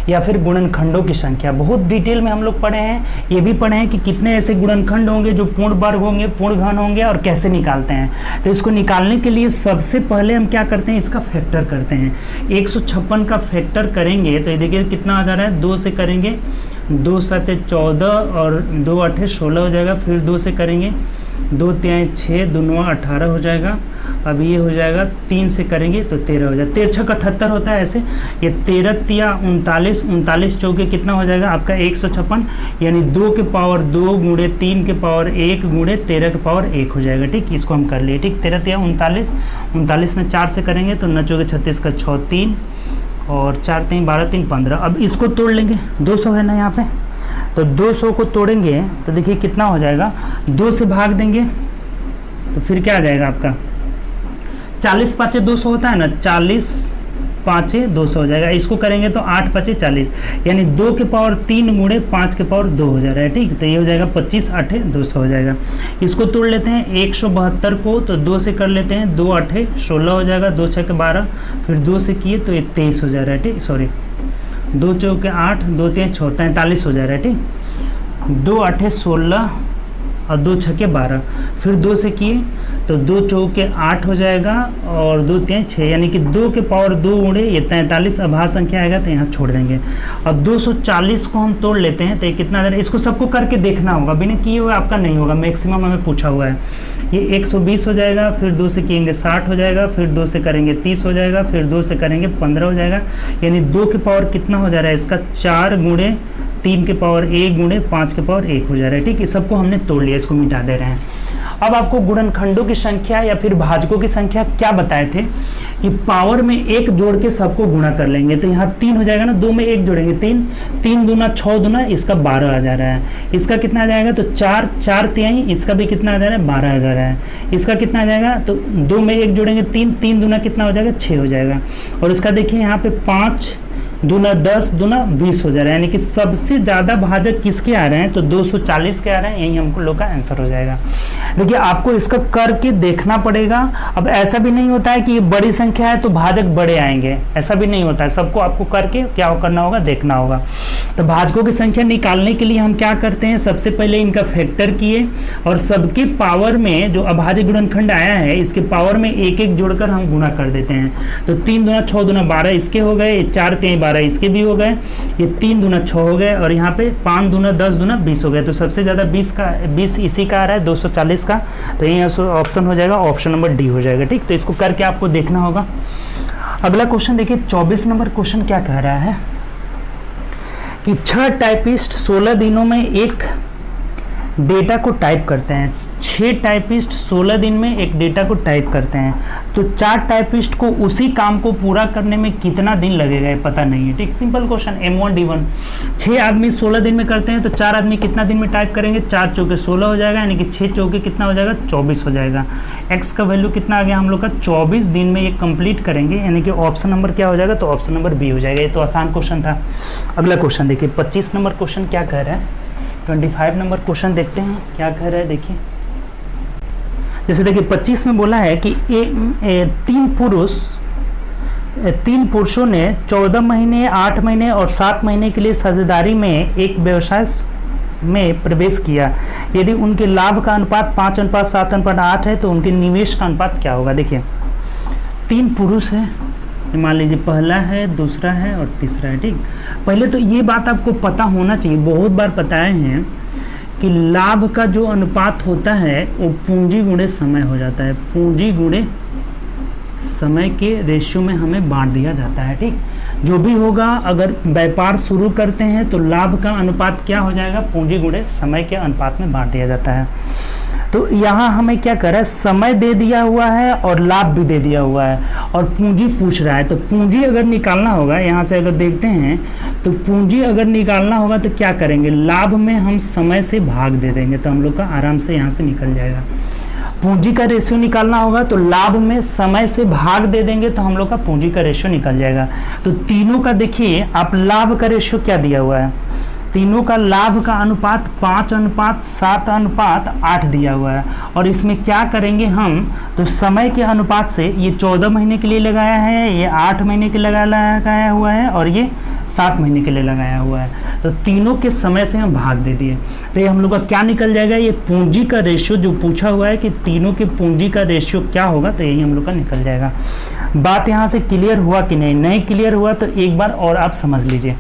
या फिर गुणनखंडों की संख्या बहुत डिटेल में हम लोग पढ़े हैं। ये भी पढ़े हैं कि कितने ऐसे गुणनखंड होंगे जो पूर्ण वर्ग होंगे, पूर्ण घन होंगे, और कैसे निकालते हैं। तो इसको निकालने के लिए सबसे पहले हम क्या करते हैं, इसका फैक्टर करते हैं। 156 का फैक्टर करेंगे तो ये देखिए कितना आ जा रहा है, 2 से करेंगे 2 7 14 और 2 8 16 हो जाएगा। फिर 2 से करेंगे 2 3 6 2 9 18 हो जाएगा। अब ये हो जाएगा 3 से करेंगे तो 13 हो जाएगा। 13 6 78 होता है ऐसे। ये 13 तिया 39, 39 चौके कितना हो जाएगा आपका 156, यानी 2 के पावर 2 गुणे 3 के पावर 1 गुणे 13 के पावर 1 हो जाएगा। ठीक, इसको हम कर लिए। ठीक, 13 तिया 39, 39 में 4 से करेंगे तो 9 चौके 36 का 6 3 और 4 3 12 3 15। अब इसको तोड़ लेंगे, 200 है ना यहाँ पे, तो 200 को तोड़ेंगे तो देखिए कितना हो जाएगा, 2 से भाग देंगे तो फिर क्या आ जाएगा आपका 40 5 200 होता है ना, 40 5 200 हो जाएगा। इसको करेंगे तो 8 5 40, यानी 2 के पावर 3 गुणे 5 के पावर 2 हो जा रहा है। ठीक, तो ये हो जाएगा 25 8 200 हो जाएगा। इसको तोड़ लेते हैं 172 को, तो 2 से कर लेते हैं, 2 8 16 हो जाएगा, 2 6 12, फिर 2 से किए तो ये 23 हो जा रहा है। ठीक, सॉरी 2 चौके 8, 2 3 6, 43 हो जा रहा है। ठीक, 2 8 16 और 2 छक्के 12, फिर 2 से किए तो 2 चौके 8 हो जाएगा और 2 3 6, यानी कि 2 के पावर 2 उड़े ये 43 अभाज्य संख्या आएगा तो यहाँ छोड़ देंगे। अब 240 को हम तोड़ लेते हैं तो ये कितना आ रहा है, इसको सबको करके देखना होगा, बिना किए हुए आपका नहीं होगा, मैक्सिमम हमें पूछा हुआ है। ये 120 हो जाएगा, फिर 2 से किएंगे 60 हो जाएगा, फिर 2 से करेंगे 30 हो जाएगा, फिर 2 से करेंगे 15 हो जाएगा, यानी 2 के पावर कितना हो जा रहा है इसका 4 गुणे 3 के पावर 1 गुणे 5 के पावर 1 हो जा रहा है। ठीक, इस सबको हमने तोड़ लिया, इसको मिटा दे रहे हैं। अब आपको गुणनखंडों की संख्या या फिर भाजकों की संख्या क्या बताए थे कि पावर में 1 जोड़ के सबको गुणा कर लेंगे, तो यहाँ 3 हो जाएगा ना, 2 में 1 जोड़ेंगे 3, 3 दूना 6 दूना, इसका 12 आ जा रहा है। इसका कितना आ जाएगा तो 4 4 तिहाई, इसका भी कितना आ जा रहा है 12 आ जा रहा है। इसका कितना आ जाएगा तो 2 में 1 जोड़ेंगे 3, 3 दूना कितना हो जाएगा 6 हो जाएगा। और इसका देखिए यहाँ पे 5 दूना 10 दूना 20 हो जा रहा है, यानी कि सबसे ज़्यादा भाजक किसके आ रहे हैं तो 240 के आ रहे हैं, यही हमको लोग का आंसर हो जाएगा। देखिए आपको इसका करके देखना पड़ेगा। अब ऐसा भी नहीं होता है कि ये बड़ी संख्या है तो भाजक बड़े आएंगे, ऐसा भी नहीं होता है, सबको आपको करके क्या करना होगा देखना होगा। तो भाजकों की संख्या निकालने के लिए हम क्या करते हैं, सबसे पहले इनका फैक्टर किए और सबके पावर में जो अभाज्य गुणनखंड आया है इसके पावर में 1 1 जोड़कर हम गुणा कर देते हैं। तो 3 दूना 6 दूना 12 इसके हो गए, 4 3 12 इसके भी हो गए, ये 3 दूना 6 हो गए और यहाँ पे 5 दूना 10 दूना 20 हो गए। तो सबसे ज़्यादा 20 इसी का आ रहा है 240 का, तो ये ऑप्शन हो जाएगा, ऑप्शन नंबर डी हो जाएगा। ठीक, तो इसको करके आपको देखना होगा। अगला क्वेश्चन देखिए 24 नंबर क्वेश्चन क्या कह रहा है कि 6 टाइपिस्ट 16 दिनों में एक डेटा को टाइप करते हैं। 6 टाइपिस्ट 16 दिन में एक डेटा को टाइप करते हैं, तो 4 टाइपिस्ट को उसी काम को पूरा करने में कितना दिन लगेगा ये पता नहीं है। ठीक, सिंपल क्वेश्चन M1 D1। 6 आदमी 16 दिन में करते हैं तो 4 आदमी कितना दिन में टाइप करेंगे, 4 चौके 16 हो जाएगा, यानी कि 6 चौके कितना हो जाएगा 24 हो जाएगा। एक्स का वैल्यू कितना आ गया हम लोग का 24 दिन में ये कंप्लीट करेंगे, यानी कि ऑप्शन नंबर क्या हो जाएगा तो ऑप्शन नंबर बी हो जाएगा। ये तो आसान क्वेश्चन था। अगला क्वेश्चन देखिए 25 नंबर क्वेश्चन क्या कह रहा है। 25 नंबर क्वेश्चन देखते हैं क्या कह रहा है। देखिए जैसे देखिए 25 में बोला है कि 3 पुरुषों ने 14 महीने 8 महीने और 7 महीने के लिए साझेदारी में एक व्यवसाय में प्रवेश किया। यदि उनके लाभ का अनुपात 5:7:8 है तो उनके निवेश का अनुपात क्या होगा। देखिए 3 पुरुष है, मान लीजिए पहला है, दूसरा है और तीसरा है। ठीक, पहले तो ये बात आपको पता होना चाहिए, बहुत बार बताए हैं कि लाभ का जो अनुपात होता है वो पूंजी गुणे समय हो जाता है, पूंजी गुणे समय के रेशियो में हमें बांट दिया जाता है। ठीक, जो भी होगा अगर व्यापार शुरू करते हैं तो लाभ का अनुपात क्या हो जाएगा, पूंजी गुणे समय के अनुपात में बांट दिया जाता है। तो यहाँ हमें क्या कर रहा है, समय दे दिया हुआ है और लाभ भी दे दिया हुआ है और पूंजी पूछ रहा है। तो पूंजी अगर निकालना होगा, यहाँ से अगर देखते हैं तो पूंजी अगर निकालना होगा तो क्या करेंगे, लाभ में हम समय से भाग दे देंगे तो हम लोग का आराम से यहाँ से निकल जाएगा। पूंजी का रेशियो निकालना होगा तो लाभ में समय से भाग दे देंगे तो हम लोग का पूंजी का रेशियो निकल जाएगा। तो तीनों का देखिए आप लाभ का रेशियो क्या दिया हुआ है, तीनों का लाभ का अनुपात 5:7:8 दिया हुआ है। और इसमें क्या करेंगे हम, तो समय के अनुपात से ये 14 महीने के लिए लगाया है, ये 8 महीने के लिए लगाया हुआ है और ये 7 महीने के लिए लगाया हुआ है। तो तीनों के समय से हम भाग दे दिए तो ये हम लोग का क्या निकल जाएगा, ये पूंजी का रेशियो जो पूछा हुआ है कि तीनों के पूंजी का रेशियो क्या होगा, तो यही हम लोग का निकल जाएगा। बात यहाँ से क्लियर हुआ कि नहीं क्लियर हुआ तो एक बार और आप समझ लीजिए।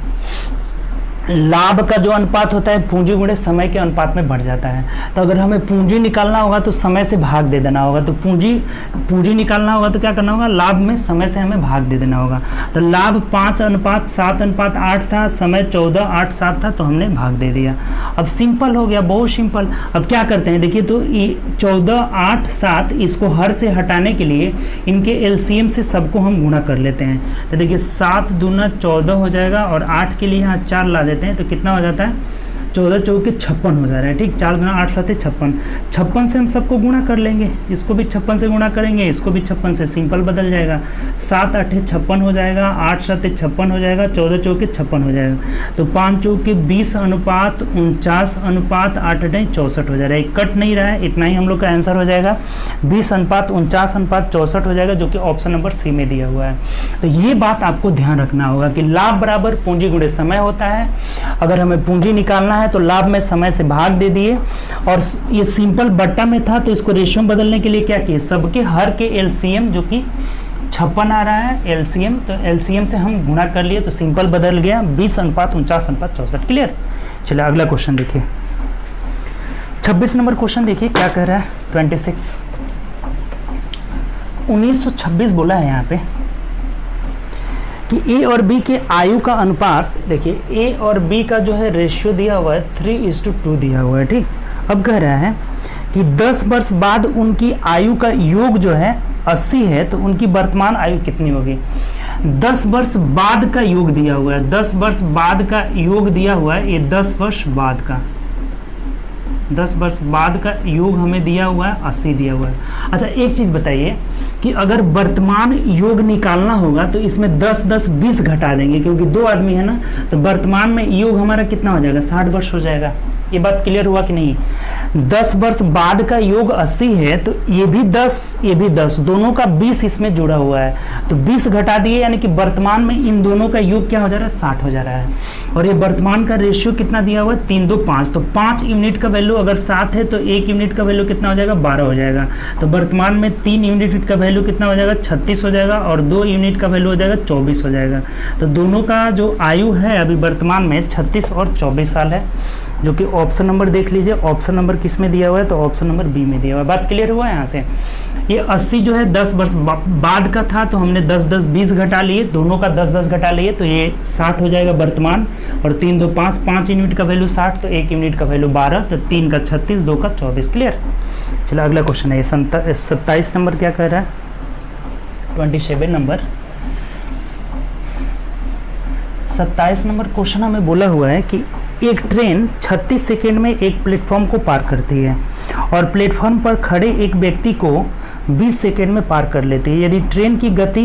लाभ का जो अनुपात होता है पूंजी गुणे समय के अनुपात में बढ़ जाता है। तो अगर हमें पूंजी निकालना होगा तो समय से भाग दे देना होगा। तो पूंजी निकालना होगा तो क्या करना होगा, लाभ में समय से हमें भाग दे देना होगा। तो लाभ 5:7:8 था, समय 14:8:7 था, तो हमने भाग दे दिया। अब सिंपल हो गया, बहुत सिंपल। अब क्या करते हैं देखिए, तो 14:8:7 इसको हर से हटाने के लिए इनके एलसीएम से सबको हम गुणा कर लेते हैं। तो देखिए 7 दूना 14 हो जाएगा और 8 के लिए यहाँ 4 ला देते हैं तो कितना हो जाता है 14 चौके 56 हो जा रहा है, ठीक। 4 गुना 8 7 56, 56 से हम सबको गुणा कर लेंगे, इसको भी 56 से गुणा करेंगे, इसको भी 56 से, सिंपल बदल जाएगा। 7 8 56 हो जाएगा, 8 7 56 हो जाएगा, 14 चौके 56 हो जाएगा। तो 5 चौके 20 अनुपात 49 अनुपात 8 8 64 हो जा रहा है। कट नहीं रहा है, इतना ही हम लोग का आंसर हो जाएगा। 20 अनुपात 49 अनुपात 64 हो जाएगा, जो कि ऑप्शन नंबर सी में दिया हुआ है। तो ये बात आपको ध्यान रखना होगा कि लाभ बराबर पूंजी गुणे समय होता है। अगर हमें पूंजी निकालना है तो लाभ में समय से भाग दे दिए, और ये सिंपल बट्टा में था तो इसको रेशियो बदलने के लिए क्या किए, सबके हर के एलसीएम जो कि 56 आ रहा है एलसीएम, तो एलसीएम से हम गुणा कर लिए तो सिंपल बदल गया 20 अनुपात 49 अनुपात 64। क्लियर। चलिए अगला क्वेश्चन देखिए, 26 नंबर क्वेश्चन देखिए क्या कह रहा है। 1926 बोला है यहाँ पे कि ए और बी के आयु का अनुपात, देखिए ए और बी का जो है रेशियो दिया हुआ है 3:2 दिया हुआ है, ठीक। अब कह रहा है कि 10 वर्ष बाद उनकी आयु का योग जो है 80 है, तो उनकी वर्तमान आयु कितनी होगी। 10 वर्ष बाद का योग दिया हुआ है, 10 वर्ष बाद का योग दिया हुआ है, ये 10 वर्ष बाद का, 10 वर्ष बाद का योग हमें दिया हुआ है 80 दिया हुआ है। अच्छा एक चीज़ बताइए कि अगर वर्तमान योग निकालना होगा तो इसमें 10 10 20 घटा देंगे, क्योंकि 2 आदमी है ना, तो वर्तमान में योग हमारा कितना हो जाएगा, 60 वर्ष हो जाएगा। ये बात क्लियर हुआ कि नहीं। 10 वर्ष बाद का योग 80 है, तो ये भी 10 ये भी 10, दोनों का 20 इसमें जुड़ा हुआ है, तो 20 घटा दिए, यानी कि वर्तमान में इन दोनों का योग क्या हो जा रहा है, 60 हो जा रहा है। और ये वर्तमान का रेशियो कितना दिया हुआ है, 3 2 5, तो 5 यूनिट का वैल्यू अगर 7 है तो 1 यूनिट का वैल्यू कितना हो जाएगा, 12 हो जाएगा। तो वर्तमान में 3 यूनिट का वैल्यू कितना हो जाएगा, 36 हो जाएगा, और 2 यूनिट का वैल्यू हो जाएगा 24 हो जाएगा। तो दोनों का जो आयु है अभी वर्तमान में 36 और 24 साल है, जो कि ऑप्शन नंबर देख लीजिए, ऑप्शन नंबर किस में दिया हुआ है, तो ऑप्शन नंबर बी में दिया हुआ है। बात क्लियर हुआ है यहाँ से। ये 80 जो है 10 वर्ष बाद का था, तो हमने 10 10 20 घटा लिए, दोनों का 10 10 घटा लिए, तो ये 60 हो जाएगा वर्तमान, और 3 2 5, 5 यूनिट का वैल्यू 60, तो 1 यूनिट का वैल्यू 12, तो 3 का 36, 2 का 24। क्लियर। चलो अगला क्वेश्चन है 27 नंबर क्या कह रहा है, 27 नंबर 27 नंबर क्वेश्चन हमें बोला हुआ है कि एक ट्रेन 36 सेकेंड में एक प्लेटफॉर्म को पार करती है और प्लेटफॉर्म पर खड़े एक व्यक्ति को 20 सेकेंड में पार कर लेती है। यदि ट्रेन की गति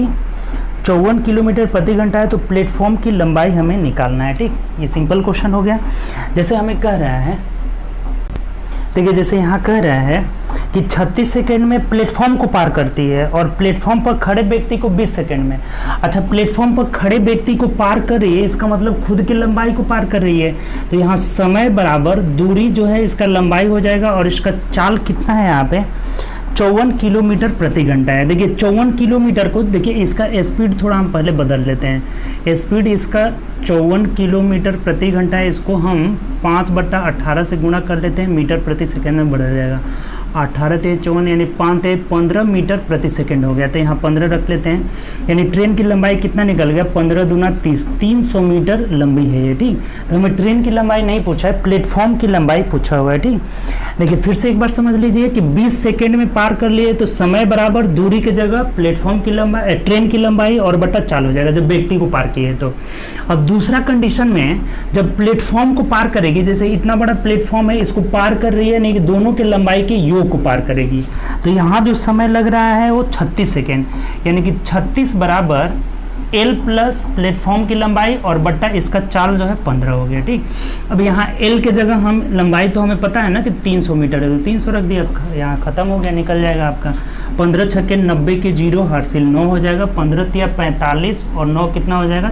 54 किलोमीटर प्रति घंटा है तो प्लेटफॉर्म की लंबाई हमें निकालना है, ठीक। ये सिंपल क्वेश्चन हो गया। जैसे हमें कह रहा है, देखिए जैसे यहाँ कह रहा है कि 36 सेकेंड में प्लेटफॉर्म को पार करती है और प्लेटफॉर्म पर खड़े व्यक्ति को 20 सेकेंड में। अच्छा प्लेटफॉर्म पर खड़े व्यक्ति को पार कर रही है, इसका मतलब खुद की लंबाई को पार कर रही है, तो यहाँ समय बराबर दूरी जो है इसका लंबाई हो जाएगा, और इसका चाल कितना है यहाँ पे 54 किलोमीटर प्रति घंटा है। देखिए 54 किलोमीटर को, देखिए इसका स्पीड थोड़ा हम पहले बदल लेते हैं। स्पीड इसका 54 किलोमीटर प्रति घंटा है, इसको हम 5/18 से गुणा कर लेते हैं, मीटर प्रति सेकेंड में बढ़ जाएगा। 18 × 54 यानी 5 × 15 मीटर प्रति सेकेंड हो गया, तो यहाँ 15 रख लेते हैं। यानी ट्रेन की लंबाई कितना निकल गया, 15 दूना 30, 300 मीटर लंबी है ये, ठीक। तो हमें ट्रेन की लंबाई नहीं पूछा है, प्लेटफॉर्म की लंबाई पूछा हुआ है, ठीक। देखिए फिर से एक बार समझ लीजिए कि 20 सेकेंड में पार कर लिए, तो समय बराबर दूरी की जगह प्लेटफॉर्म की लंबाई, ट्रेन की लंबाई और बटा चाल हो जाएगा जब व्यक्ति को पार किए तो। अब दूसरा कंडीशन में जब प्लेटफॉर्म को पार करेगी, जैसे इतना बड़ा प्लेटफॉर्म है, इसको पार कर रही है, नहीं कि दोनों के लंबाई के योग को पार करेगी, तो यहाँ जो समय लग रहा है वो 36 सेकेंड, यानी कि 36 बराबर L प्लस प्लेटफॉर्म की लंबाई और बट्टा इसका चाल जो है 15 हो गया, ठीक। अब यहाँ L के जगह हम लंबाई तो हमें पता है ना कि 300 मीटर है, तो 300 रख दिया, यहाँ खत्म हो गया, निकल जाएगा आपका 15 छक्के 90 के 0 हासिल 9 हो जाएगा, 15 तिया 45 और 9 कितना हो जाएगा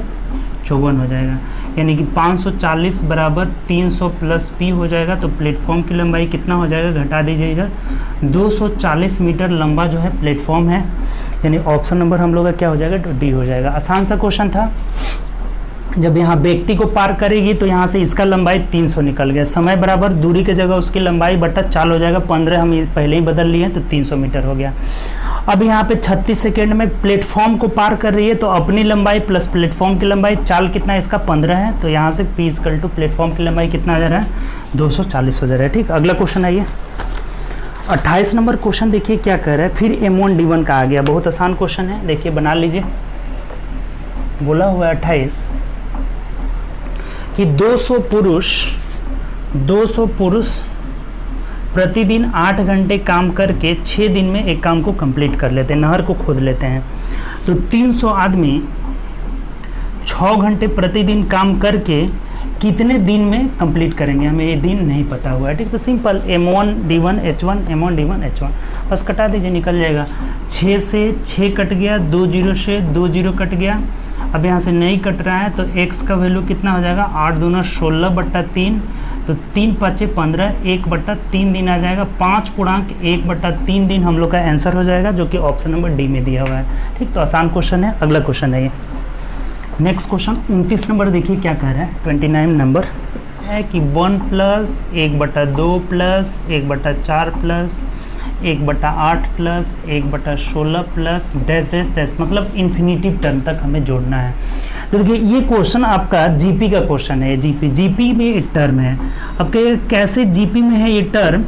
54 हो जाएगा, यानी कि 540 बराबर 300 प्लस P हो जाएगा। तो प्लेटफॉर्म की लंबाई कितना हो जाएगा, घटा दीजिए इधर, 240 मीटर लंबा जो है प्लेटफॉर्म है, यानी ऑप्शन नंबर हम लोग का क्या हो जाएगा, तो डी हो जाएगा। आसान सा क्वेश्चन था। जब यहाँ व्यक्ति को पार करेगी तो यहाँ से इसका लंबाई 300 निकल गया, समय बराबर दूरी की जगह उसकी लंबाई बटा चाल हो जाएगा, 15 हम पहले ही बदल लिए तो 300 मीटर हो गया। अब यहाँ पे 36 सेकेंड में प्लेटफॉर्म को पार कर रही है, तो अपनी लंबाई प्लस प्लेटफॉर्म की लंबाई, चाल कितना है इसका 15 है, तो यहाँ से P = प्लेटफॉर्म की लंबाई कितना आ जा रहा है 240 हो जा रहा है, ठीक। अगला क्वेश्चन आइए 28 नंबर क्वेश्चन, देखिए क्या कह रहा है, फिर M1D1 का आ गया, बहुत आसान क्वेश्चन है, देखिए बना लीजिए। बोला हुआ है 28 कि 200 पुरुष 200 पुरुष प्रतिदिन 8 घंटे काम करके 6 दिन में एक काम को कंप्लीट कर लेते हैं, नहर को खोद लेते हैं। तो 300 आदमी 6 घंटे प्रतिदिन काम करके कितने दिन में कंप्लीट करेंगे, हमें ये दिन नहीं पता हुआ है। ठीक, तो simple m1 d1 h1 m1 d1 h1 बस कटा दीजिए, निकल जाएगा। 6 से 6 कट गया, 2 0 से 2 0 कट गया। अब यहाँ से नहीं कट रहा है तो x का वैल्यू कितना हो जाएगा, 8 दूना 16/3, तो 3 5 15, 1/3 दिन आ जाएगा। 5.1/3 दिन हम लोग का आंसर हो जाएगा, जो कि ऑप्शन नंबर डी में दिया हुआ है। ठीक, तो आसान क्वेश्चन है। अगला क्वेश्चन है ये नेक्स्ट क्वेश्चन 29 नंबर, देखिए क्या कह रहा है। 29 नंबर है कि 1 plus 1/2 plus 1/4 plus 1/8 plus 1/16 plus dash dash dash, मतलब इन्फिनिटिव टर्म तक हमें जोड़ना है। तो देखिए ये क्वेश्चन आपका जीपी का क्वेश्चन है। जीपी में एक टर्म है। अब कैसे जीपी में है ये टर्म,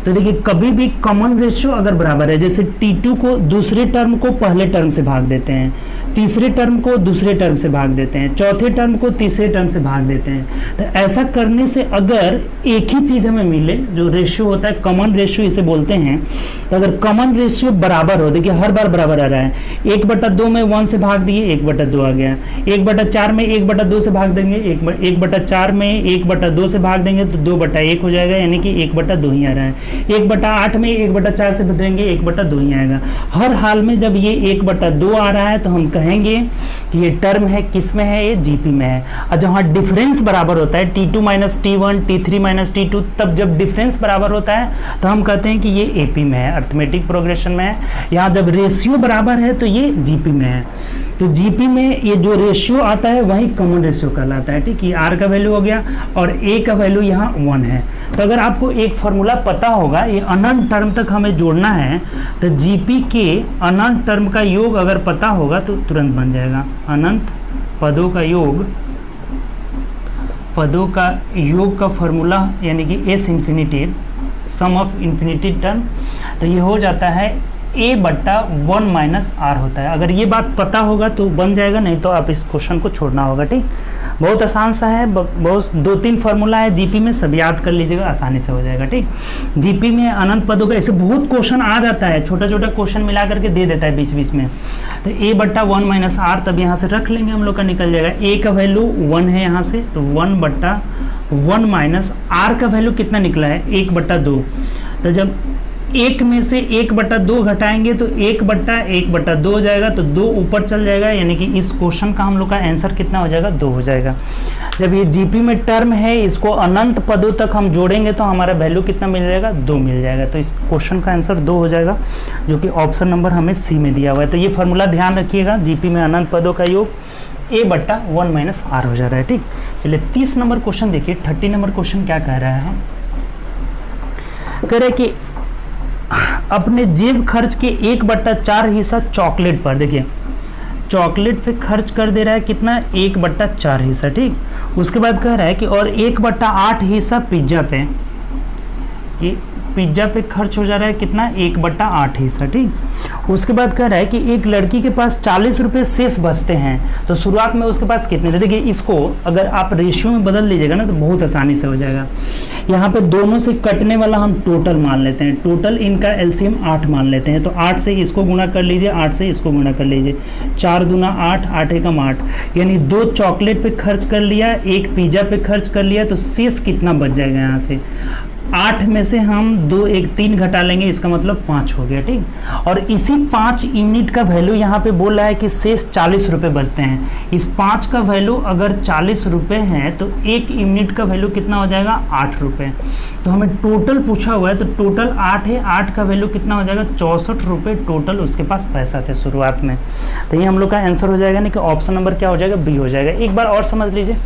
तो देखिए कभी भी कॉमन रेशियो अगर बराबर है, जैसे T2 को दूसरे टर्म को पहले टर्म से भाग देते हैं, तीसरे टर्म को दूसरे टर्म से भाग देते हैं, चौथे टर्म को तीसरे टर्म से भाग देते हैं। तो ऐसा करने से अगर एक ही चीज़ हमें मिले, जो रेशियो होता है कॉमन रेशियो इसे बोलते हैं, तो अगर कॉमन रेशियो बराबर हो, देखिए हर बार बराबर आ रहा है। 1/2 में 1 से भाग दिए, 1/2 आ गया। 1/4 में 1/2 से भाग देंगे, 1/4 में 1/2 से भाग देंगे तो 2/1 हो जाएगा, यानी कि 1/2 ही आ रहा है। 1/8 में 1/4 से देंगे, 1/2 ही आएगा। हर हाल में जब ये 1/2 आ रहा है तो हम कहेंगे कि ये टर्म है, किस में है, ये जीपी में है। और जहाँ डिफरेंस बराबर होता है T2 minus T1, T3 minus T2, तब जब डिफरेंस बराबर होता है तो हम कहते हैं कि ये एपी में है, अर्थमेटिक प्रोग्रेशन में है। यहाँ जब रेशियो बराबर है तो ये जीपी में है। तो जीपी में ये जो रेशियो आता है वही कॉमन रेशियो कहलाता है। ठीक है, आर का वैल्यू हो गया और ए का वैल्यू यहाँ 1 है। तो अगर आपको एक फॉर्मूला पता होगा, ये अनंत टर्म तक हमें जोड़ना है, तो जीपी के अनंत टर्म का योग अगर पता होगा तो तुरंत बन जाएगा। अनंत पदों का योग का फॉर्मूला यानी कि S infinitive, sum of infinitive term, तो ये हो जाता है a/1 माइनस आर होता है। अगर ये बात पता होगा तो बन जाएगा, नहीं तो आप इस क्वेश्चन को छोड़ना होगा। ठीक, बहुत आसान सा है, बहुत 2-3 फार्मूला है जीपी में, सब याद कर लीजिएगा, आसानी से हो जाएगा। ठीक, जीपी में अनंत पदों का ऐसे बहुत क्वेश्चन आ जाता है, छोटा छोटा क्वेश्चन मिला करके दे देता है बीच बीच में। तो a/1 माइनस आर तब यहाँ से रख लेंगे हम लोग का, निकल जाएगा। a का वैल्यू 1 है यहाँ से, तो 1/1 माइनस आर का वैल्यू कितना निकला है, 1/2। तो जब 1 में से 1/2 घटाएंगे तो 1/1/2 हो जाएगा, तो 2 ऊपर चल जाएगा, यानी कि इस क्वेश्चन का हम लोग का आंसर कितना हो जाएगा, 2 हो जाएगा। जब ये जीपी में टर्म है, इसको अनंत पदों तक हम जोड़ेंगे तो हमारा वैल्यू कितना मिल जाएगा, 2 मिल जाएगा। तो इस क्वेश्चन का आंसर 2 हो जाएगा, जो कि ऑप्शन नंबर हमें सी में दिया हुआ है। तो ये फॉर्मूला ध्यान रखिएगा, जीपी में अनंत पदों का योग a/1 माइनस आर हो जा रहा है। ठीक, चलिए 30 नंबर क्वेश्चन देखिए। 30 नंबर क्वेश्चन क्या कह रहा है, कह रहे कि अपने जेब खर्च के 1/4 हिस्सा चॉकलेट पर, देखिए चॉकलेट पे खर्च कर दे रहा है कितना, 1/4 हिस्सा। ठीक, उसके बाद कह रहा है कि और 1/8 हिस्सा पिज्ज़ा पे, ये पिज्ज़ा पे खर्च हो जा रहा है कितना, 1/8 हिस्सा। ठीक, उसके बाद कह रहा है कि एक लड़की के पास 40 रुपये शेष बचते हैं, तो शुरुआत में उसके पास कितने थे। देखिए इसको अगर आप रेशियो में बदल लीजिएगा ना तो बहुत आसानी से हो जाएगा। यहाँ पे दोनों से कटने वाला हम टोटल मान लेते हैं, टोटल इनका एलसीएम 8 मान लेते हैं। तो 8 से इसको गुणा कर लीजिए, 8 से इसको गुणा कर लीजिए, 4 दूना 8, 8 एकम 8, यानी 2 चॉकलेट पे खर्च कर लिया, 1 पिज्ज़ा पे खर्च कर लिया, तो शेष कितना बच जाएगा यहाँ से, 8 में से हम 2 1 3 घटा लेंगे, इसका मतलब 5 हो गया। ठीक, और इसी 5 यूनिट का वैल्यू यहाँ पे बोल रहा है कि शेष 40 रुपये बचते हैं। इस 5 का वैल्यू अगर 40 रुपये है तो 1 यूनिट का वैल्यू कितना हो जाएगा, 8 रुपये। तो हमें टोटल पूछा हुआ है, तो टोटल 8 है, 8 का वैल्यू कितना हो जाएगा, 64 रुपये टोटल उसके पास पैसा थे शुरुआत में। तो ये हम लोग का आंसर हो जाएगा, नहीं कि ऑप्शन नंबर क्या हो जाएगा, बी हो जाएगा। एक बार और समझ लीजिए,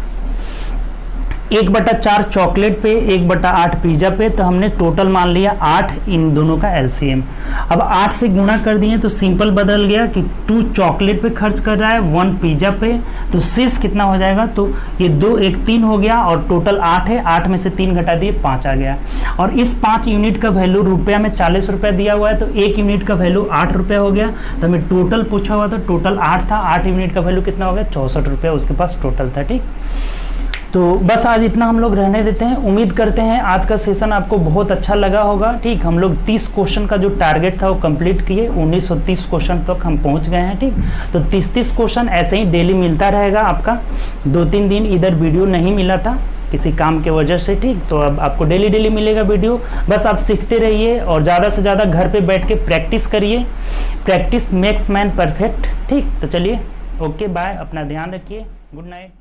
1/4 चॉकलेट पे, 1/8 पिज्ज़ा पे, तो हमने टोटल मान लिया 8, इन दोनों का एलसीएम। अब 8 से गुणा कर दिए तो सिंपल बदल गया कि 2 चॉकलेट पे खर्च कर रहा है, 1 पिज्ज़ा पे, तो शेष कितना हो जाएगा, तो ये 2 1 3 हो गया और टोटल 8 है, 8 में से 3 घटा दिए, 5 आ गया। और इस 5 यूनिट का वैल्यू रुपया में 40 रुपये दिया हुआ है, तो 1 यूनिट का वैल्यू 8 रुपये हो गया। तो हमें टोटल पूछा हुआ था, टोटल 8 था, 8 यूनिट का वैल्यू कितना हो गया, 64 रुपये उसके पास टोटल था। ठीक, तो बस आज इतना हम लोग रहने देते हैं। उम्मीद करते हैं आज का सेशन आपको बहुत अच्छा लगा होगा। ठीक, हम लोग 30 क्वेश्चन का जो टारगेट था वो कंप्लीट किए, 1930 क्वेश्चन तक हम पहुंच गए हैं। ठीक, तो 30 क्वेश्चन ऐसे ही डेली मिलता रहेगा आपका। 2-3 दिन इधर वीडियो नहीं मिला था किसी काम के वजह से। ठीक, तो अब आपको डेली मिलेगा वीडियो। बस आप सीखते रहिए और ज़्यादा से ज़्यादा घर पे बैठ के प्रैक्टिस करिए। Practice makes man perfect. ठीक, तो चलिए, ओके बाय, अपना ध्यान रखिए, गुड नाइट।